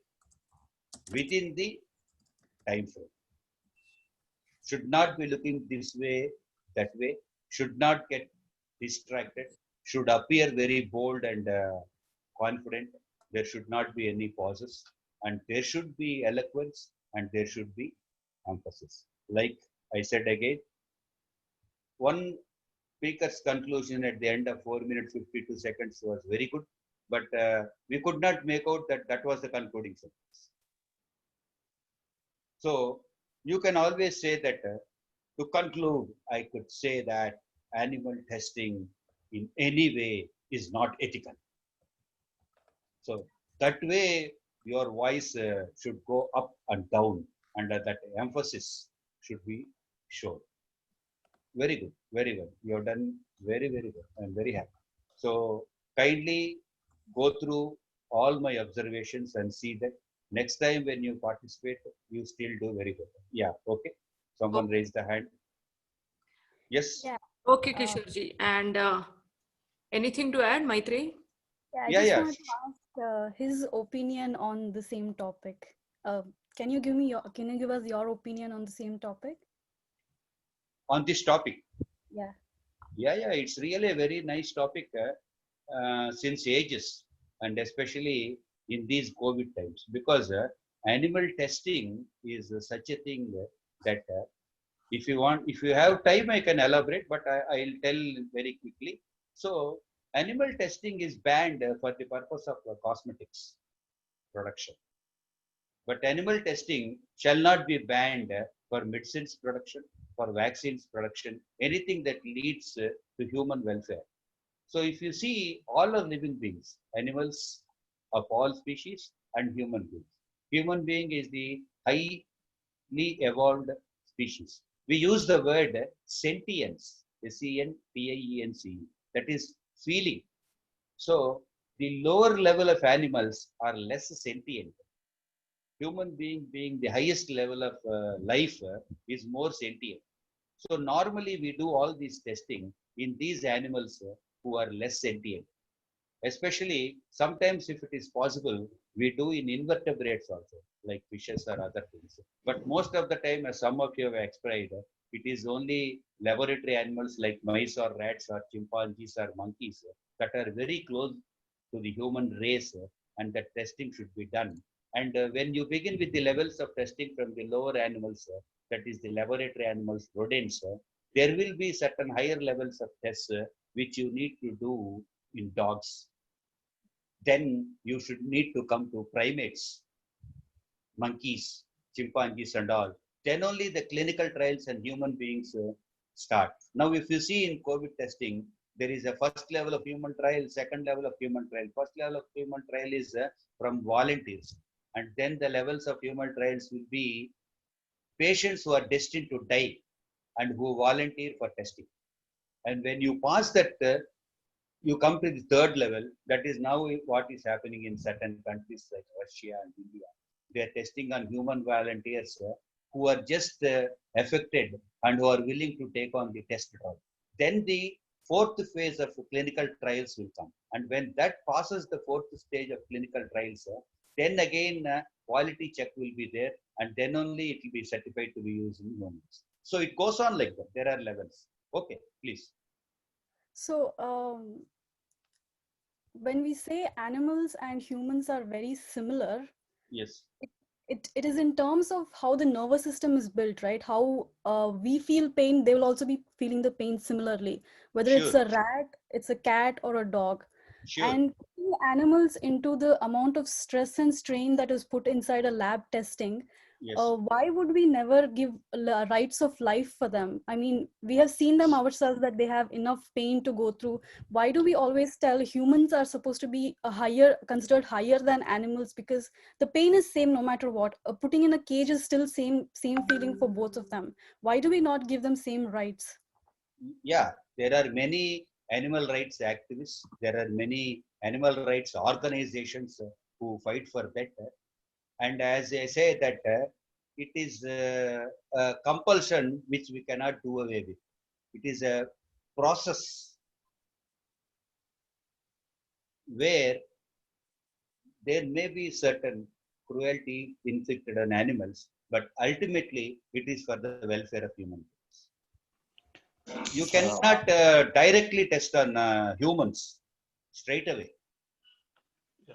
within the time frame. Should not be looking this way, that way, should not get distracted, should appear very bold and confident. There should not be any pauses, and there should be eloquence, and there should be emphasis. Like I said again, one speaker's conclusion at the end of 4 minutes 52 seconds was very good, but we could not make out that that was the concluding sentence. So you can always say that to conclude, I could say that animal testing in any way is not ethical. So that way your voice should go up and down, and that emphasis should be shown. Very good, very well. You have done very, very well. I'm very happy. So kindly go through all my observations and see that next time when you participate, you still do very good. Yeah, okay. Someone raised the hand. Yes. Yeah. Okay, Kishorji. And anything to add, Maitreyi? I just wanted to ask his opinion on the same topic. Can you give us your opinion on the same topic? On this topic? Yeah. Yeah, it's really a very nice topic since ages, and especially in these COVID times, because animal testing is such a thing that if you have time, I can elaborate, but I'll tell very quickly. So animal testing is banned for the purpose of cosmetics production. But animal testing shall not be banned for medicines production, for vaccines production, anything that leads to human welfare. So if you see all are living beings, animals of all species and human beings. Human being is the highly evolved species. We use the word sentience, sentience, that is feeling. So the lower level of animals are less sentient. Human being the highest level of life is more sentient. So normally we do all this testing in these animals who are less sentient. Especially sometimes if it is possible, we do in invertebrates also, like fishes or other things. But most of the time, as some of you have explained, it is only laboratory animals like mice or rats or chimpanzees or monkeys that are very close to the human race, and that testing should be done. And when you begin with the levels of testing from the lower animals, that is the laboratory animals, rodents, there will be certain higher levels of tests which you need to do in dogs. Then you should need to come to primates, monkeys, chimpanzees and all. Then only the clinical trials and human beings start. Now, if you see in COVID testing, there is a first level of human trial, second level of human trial. First level of human trial is from volunteers. And then the levels of human trials will be patients who are destined to die and who volunteer for testing. And when you pass that, you come to the third level. That is now what is happening in certain countries like Russia and India. They are testing on human volunteers who are just affected and who are willing to take on the test drug. Then the fourth phase of clinical trials will come. And when that passes the fourth stage of clinical trials, then again quality check will be there, and then only it will be certified to be used in humans. So it goes on like that. There are levels. Okay, please. So when we say animals and humans are very similar, yes, it is in terms of how the nervous system is built, right? How we feel pain, they will also be feeling the pain similarly, whether it's a rat, it's a cat or a dog. Sure. And putting animals into the amount of stress and strain that is put inside a lab testing, Yes. why would we never give rights of life for them? I mean, we have seen them ourselves that they have enough pain to go through. Why do we always tell humans are supposed to be considered higher than animals? Because the pain is same no matter what. Putting in a cage is still same feeling for both of them. Why do we not give them same rights? Yeah, there are many animal rights activists. There are many animal rights organizations who fight for that. And as I say that it is a compulsion which we cannot do away with. It is a process where there may be certain cruelty inflicted on animals, but ultimately it is for the welfare of human beings. You cannot directly test on humans straight away.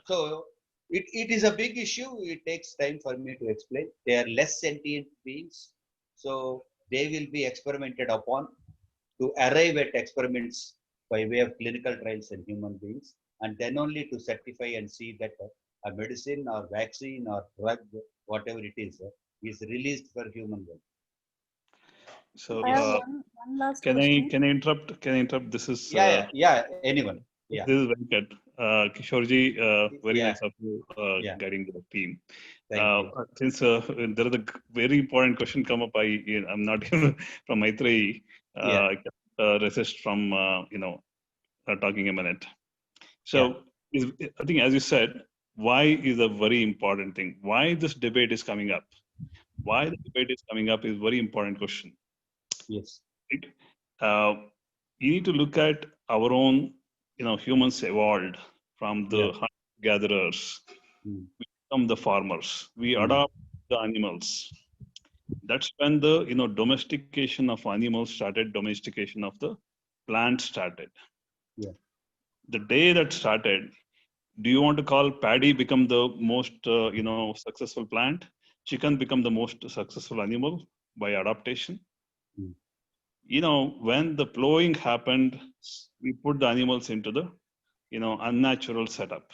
So it is a big issue. It takes time for me to explain. They are less sentient beings, so they will be experimented upon to arrive at experiments by way of clinical trials in human beings, and then only to certify and see that a medicine or vaccine or drug, whatever it is released for human health. So I have one last question. Can I interrupt? Can I interrupt? This is Anyone. Yeah. This is Venkat. Kishorji, very nice of you guiding the team. Since there is a very important question come up, I'm not even from Maitreyi. Resist from talking a minute. So I think, as you said, why is a very important thing. Why this debate is coming up? Why the debate is coming up is very important question. Yes. You need to look at our own. Humans evolved from the hunter-gatherers. We become the farmers. We adopt the animals. That's when the domestication of animals started. Domestication of the plant started. Yeah. The day that started, do you want to call paddy become the most successful plant? Chicken become the most successful animal by adaptation. When the plowing happened, we put the animals into the, unnatural setup.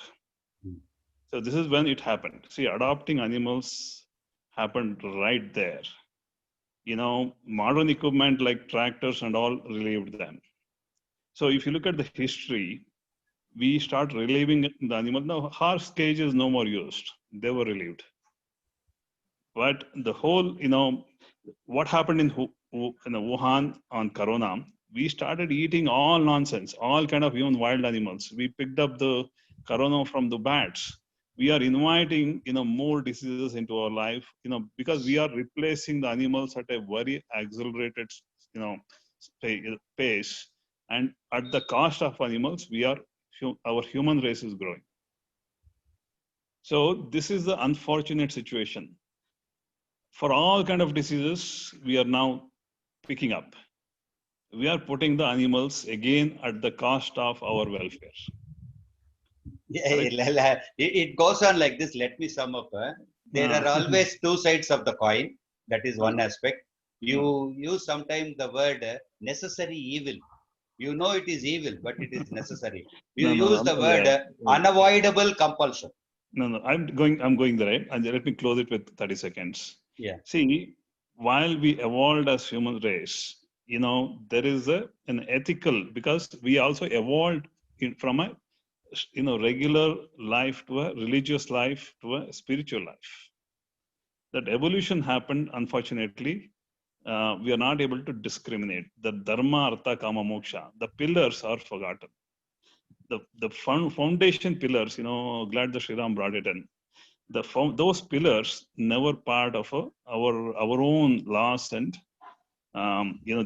So this is when it happened. See, adopting animals happened right there. Modern equipment like tractors and all relieved them. So if you look at the history, we start relieving the animal. Now, horse cage is no more used. They were relieved. But the whole, what happened in Wuhan on Corona, we started eating all nonsense, all kind of even wild animals. We picked up the Corona from the bats. We are inviting, more diseases into our life, because we are replacing the animals at a very accelerated, pace. And at the cost of animals, our human race is growing. So this is the unfortunate situation. For all kind of diseases, we are now picking up. We are putting the animals again at the cost of our welfare. It goes on like this. Let me sum up. There are always two sides of the coin. That is one aspect. You use sometimes the word necessary evil. It is evil, but it is necessary. You use the word unavoidable compulsion. No, I'm going there, and let me close it with 30 seconds. Yeah. See, while we evolved as human race, there is an ethical, because we also evolved from a regular life to a religious life to a spiritual life. That evolution happened, unfortunately. We are not able to discriminate. The dharma, artha, kama, moksha, the pillars are forgotten. The foundation pillars, glad that Sriram brought it in. Those pillars never part of our own laws, and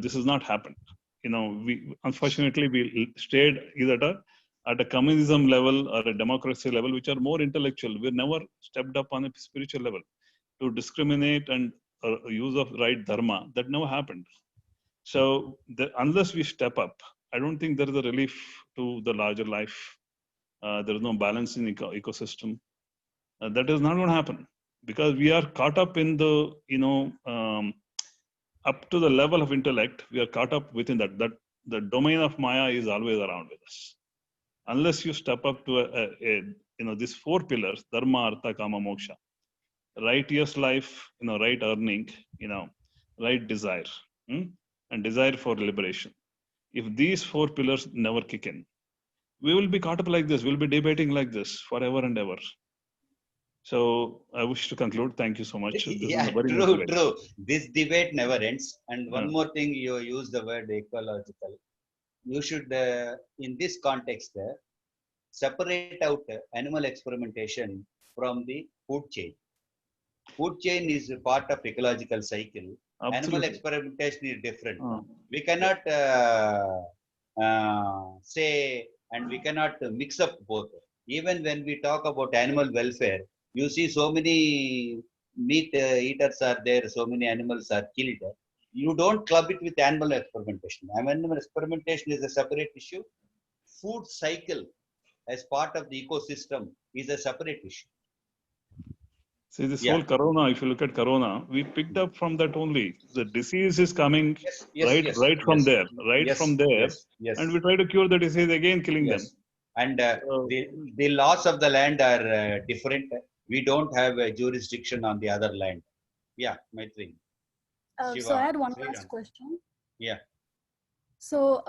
this has not happened. We unfortunately stayed either at a communism level or a democracy level, which are more intellectual. We never stepped up on a spiritual level to discriminate and use of right dharma. That never happened. So unless we step up, I don't think there is a relief to the larger life. There is no balance in ecosystem. That is not going to happen, because we are caught up in the, up to the level of intellect, we are caught up within that the domain of Maya is always around with us. unless you step up to these 4 pillars: dharma, artha, kama, moksha. Righteous life, right earning, right desire, and desire for liberation. If these 4 pillars never kick in, we will be caught up like this. We'll be debating like this forever and ever. So I wish to conclude. Thank you so much. This Yeah, is a very true. motivating. True. This debate never ends. And one more thing, you use the word ecological. You should, in this context, separate out animal experimentation from the food chain. Food chain is a part of ecological cycle. Absolutely. Animal experimentation is different. We cannot say, and we cannot mix up both. Even when we talk about animal welfare, you see so many meat eaters are there, so many animals are killed. You don't club it with animal experimentation. Animal experimentation is a separate issue. Food cycle as part of the ecosystem is a separate issue. See, this whole corona, if you look at corona, we picked up from that only. The disease is coming from there, from there. And we try to cure the disease, again killing them. And the laws of the land are different. We don't have a jurisdiction on the other land. Yeah, Maitri. So I had one last question. Yeah. So,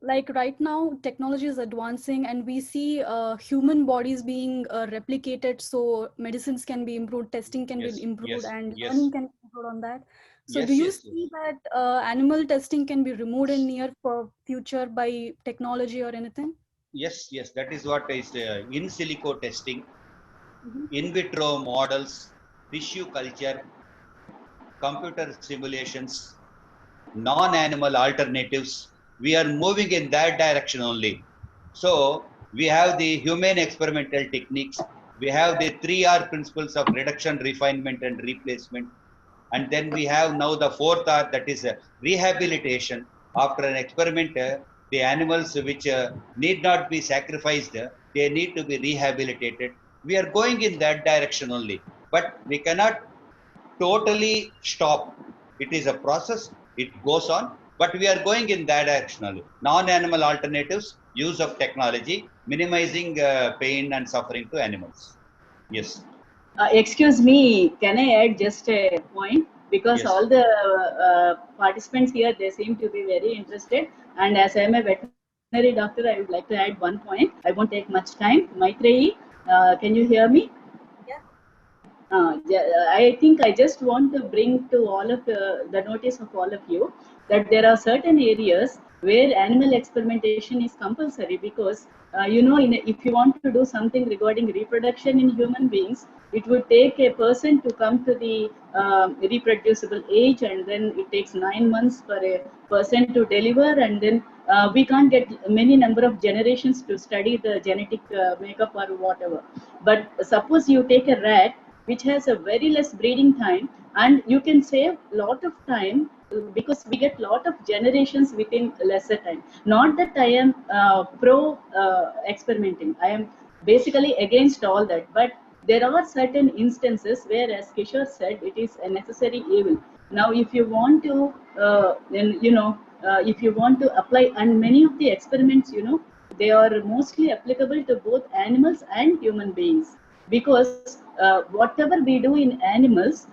like right now, technology is advancing and we see human bodies being replicated, so medicines can be improved, testing can be improved, and learning can be improved on that. So do you see that animal testing can be removed in near future by technology or anything? Yes, that is what is in silico testing, in vitro models, tissue culture, computer simulations, non-animal alternatives. We are moving in that direction only. So we have the humane experimental techniques. We have the 3R principles of reduction, refinement, and replacement. And then we have now the 4th R, that is rehabilitation. After an experiment, the animals which need not be sacrificed, they need to be rehabilitated. We are going in that direction only. But we cannot totally stop. It is a process. It goes on. But we are going in that direction only. Non-animal alternatives, use of technology, minimizing pain and suffering to animals. Yes. Excuse me, can I add just a point? Because all the participants here, they seem to be very interested. And as I am a veterinary doctor, I would like to add one point. I won't take much time. Maitreyi, can you hear me? I think I just want to bring to all of the notice of all of you that there are certain areas where animal experimentation is compulsory because if you want to do something regarding reproduction in human beings, it would take a person to come to the reproducible age, and then it takes 9 months for a person to deliver, and then we can't get many number of generations to study the genetic makeup or whatever. But suppose you take a rat which has a very less breeding time, and you can save a lot of time because we get lot of generations within lesser time. Not that I am pro experimenting. I am basically against all that. But there are certain instances where, as Kishore said, it is a necessary evil. Now, if you want to, if you want to apply, and many of the experiments, they are mostly applicable to both animals and human beings. Because whatever we do in animals,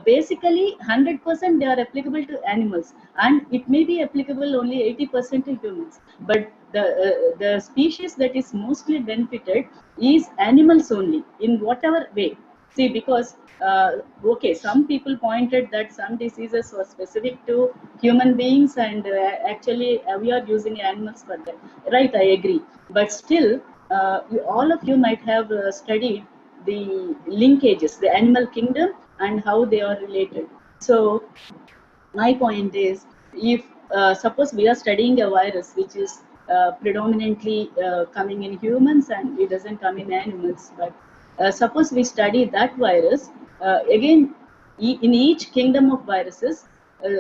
basically 100% they are applicable to animals, and it may be applicable only 80% to humans. But the species that is mostly benefited is animals only, in whatever way. See, because some people pointed that some diseases were specific to human beings, and actually we are using animals for that. Right, I agree. But still, all of you might have studied the linkages, the animal kingdom, and how they are related. So my point is, if suppose we are studying a virus which is predominantly coming in humans and it doesn't come in animals, but suppose we study that virus, again, in each kingdom of viruses,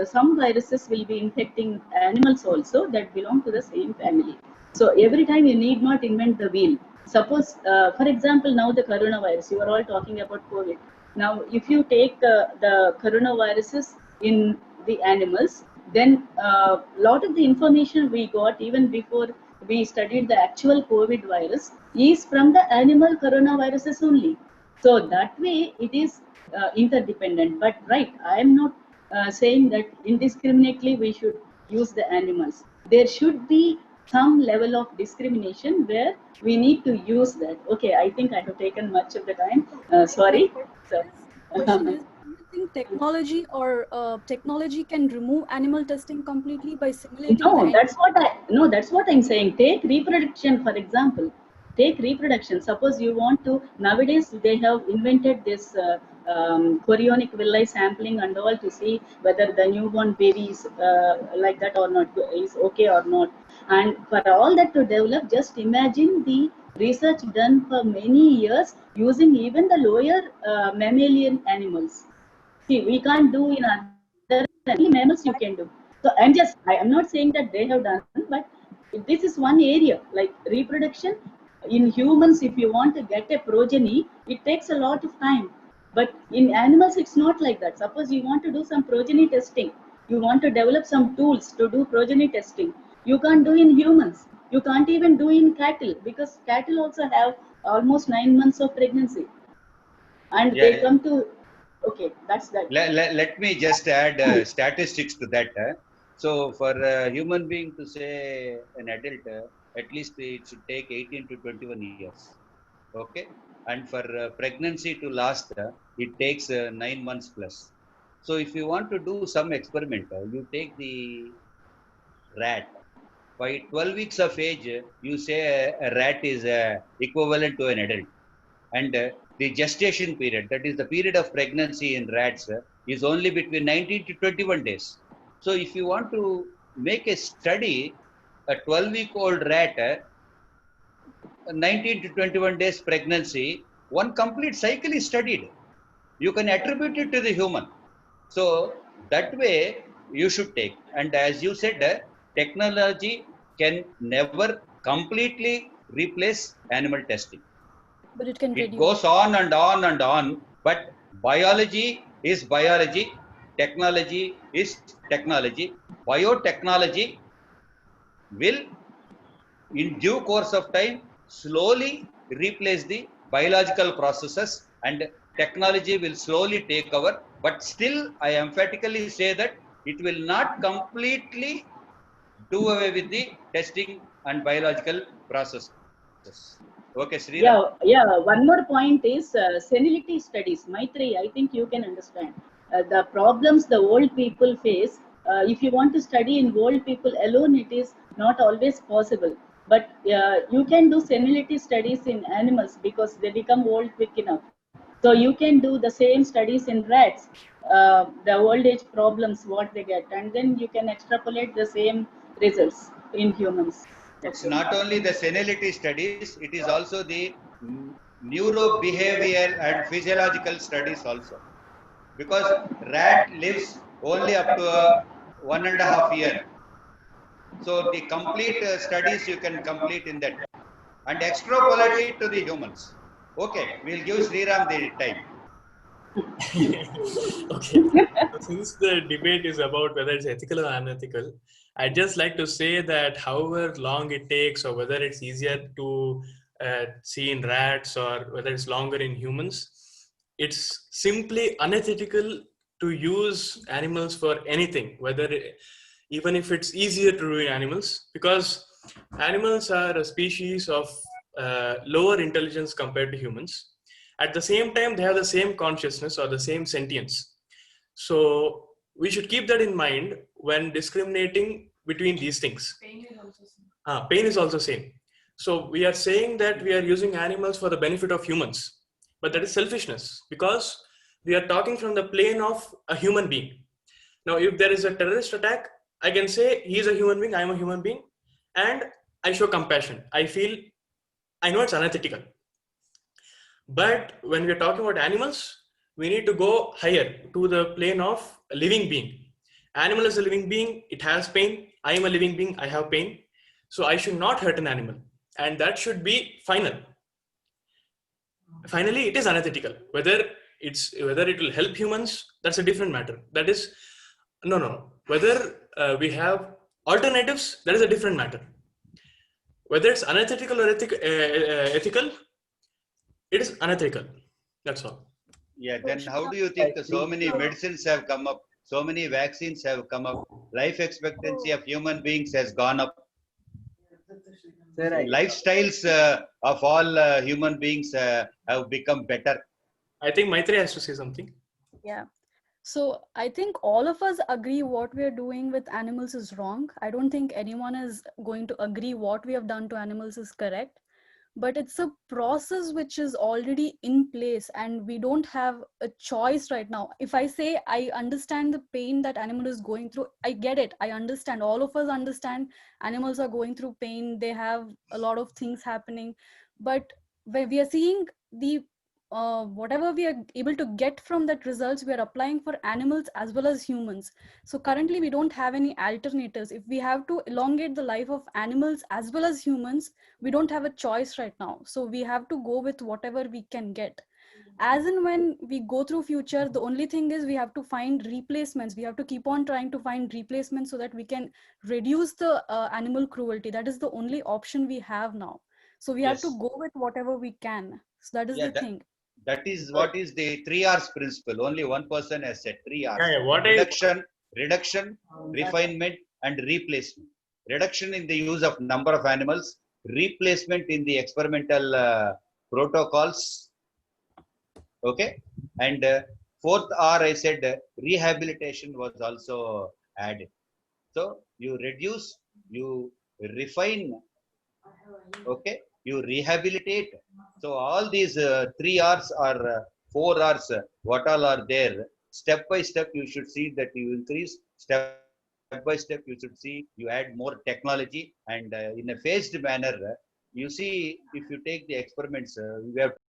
some viruses will be infecting animals also that belong to the same family. So every time you need not invent the wheel. Suppose, for example, now the coronavirus, you are all talking about COVID. Now, if you take the coronaviruses in the animals, then a lot of the information we got even before we studied the actual COVID virus is from the animal coronaviruses only. So that way it is interdependent. But right, I am not saying that indiscriminately we should use the animals. There should be some level of discrimination where we need to use that. Okay, I think I have taken much of the time. Sorry. So, Question is, do you think technology can remove animal testing completely by simulating no, the that's what I'm saying. Take reproduction, for example. Take reproduction. Suppose you want to, nowadays they have invented this chorionic villi sampling and all to see whether the newborn baby is like that or not, is okay or not. And for all that to develop, just imagine the research done for many years using even the lower mammalian animals. See, we can't do in other mammals you can do. So I am not saying that they have done, but this is one area like reproduction in humans. If you want to get a progeny, it takes a lot of time. But in animals, it's not like that. Suppose you want to do some progeny testing, you want to develop some tools to do progeny testing. You can't do in humans. You can't even do in cattle because cattle also have almost 9 months of pregnancy, and they come to. Okay, that's that. Let me just add statistics to that. So for a human being to say an adult, at least it should take 18 to 21 years. Okay. And for pregnancy to last, it takes 9 months plus. So if you want to do some experiment, you take the rat. By 12 weeks of age, you say a rat is equivalent to an adult. And the gestation period, that is the period of pregnancy in rats, is only between 19 to 21 days. So if you want to make a study, a 12-week-old rat, 19 to 21 days pregnancy, one complete cycle is studied. You can attribute it to the human. So that way you should take. And as you said, technology can never completely replace animal testing. But it can It goes on and on and on, but biology is biology, technology is technology. Biotechnology will, in due course of time, slowly replace the biological processes, and technology will slowly take over. But still, I emphatically say that it will not completely do away with the testing and biological processes. Okay, Sriram. Yeah. One more point is senility studies. Maitri, I think you can understand the problems the old people face. If you want to study in old people alone, it is not always possible. But you can do senility studies in animals because they become old quick enough. So you can do the same studies in rats, the old age problems, what they get, and then you can extrapolate the same results in humans. It's not only the senility studies, it is also the neurobehavioral and physiological studies also. Because rat lives only up to 1.5 years. So the complete studies you can complete in that and extrapolate it to the humans. Okay, we'll give Sriram the time. Okay. Since the debate is about whether it's ethical or unethical, I'd just like to say that however long it takes, or whether it's easier to see in rats or whether it's longer in humans, it's simply unethical to use animals for anything, even if it's easier to do in animals, because animals are a species of lower intelligence compared to humans. At the same time, they have the same consciousness or the same sentience. So we should keep that in mind when discriminating between these things. Pain is also same. So we are saying that we are using animals for the benefit of humans, but that is selfishness, because we are talking from the plane of a human being. Now, if there is a terrorist attack, I can say he is a human being, I am a human being, and I show compassion. I know it's unethical. But when we are talking about animals, we need to go higher to the plane of a living being. Animal is a living being, it has pain. I am a living being, I have pain. So I should not hurt an animal. And that should be final. Finally, it is unethical. Whether it will help humans, that's a different matter. That is, no. Whether we have alternatives, that is a different matter. whether it's unethical or ethical, it is unethical. That's all. Yeah, then how do you think so many medicines have come up, so many vaccines have come up, life expectancy of human beings has gone up? Lifestyles of all human beings have become better. I think Maitri has to say something. Yeah. So I think all of us agree what we are doing with animals is wrong. I don't think anyone is going to agree what we have done to animals is correct. But it's a process which is already in place and we don't have a choice right now. If I say I understand the pain that animal is going through, I get it. I understand. All of us understand animals are going through pain. They have a lot of things happening. But where we are seeing the whatever we are able to get from that results, we are applying for animals as well as humans. So currently we don't have any alternatives. If we have to elongate the life of animals as well as humans, we don't have a choice right now. So we have to go with whatever we can get. As and when we go through future, the only thing is we have to find replacements. We have to keep on trying to find replacements so that we can reduce the animal cruelty. That is the only option we have now. So we have to go with whatever we can. So that is the thing. That is what is the 3 R's principle. Only one person has said 3 R's. Reduction, refinement, and replacement. Reduction in the use of number of animals, replacement in the experimental protocols. Okay. And fourth R, I said rehabilitation was also added. So you reduce, you refine, okay, you rehabilitate. So all these 3 R's or 4 R's, what all are there, step by step you should see that you increase, step by step you should see you add more technology, and in a phased manner, you see if you take the experiments, we have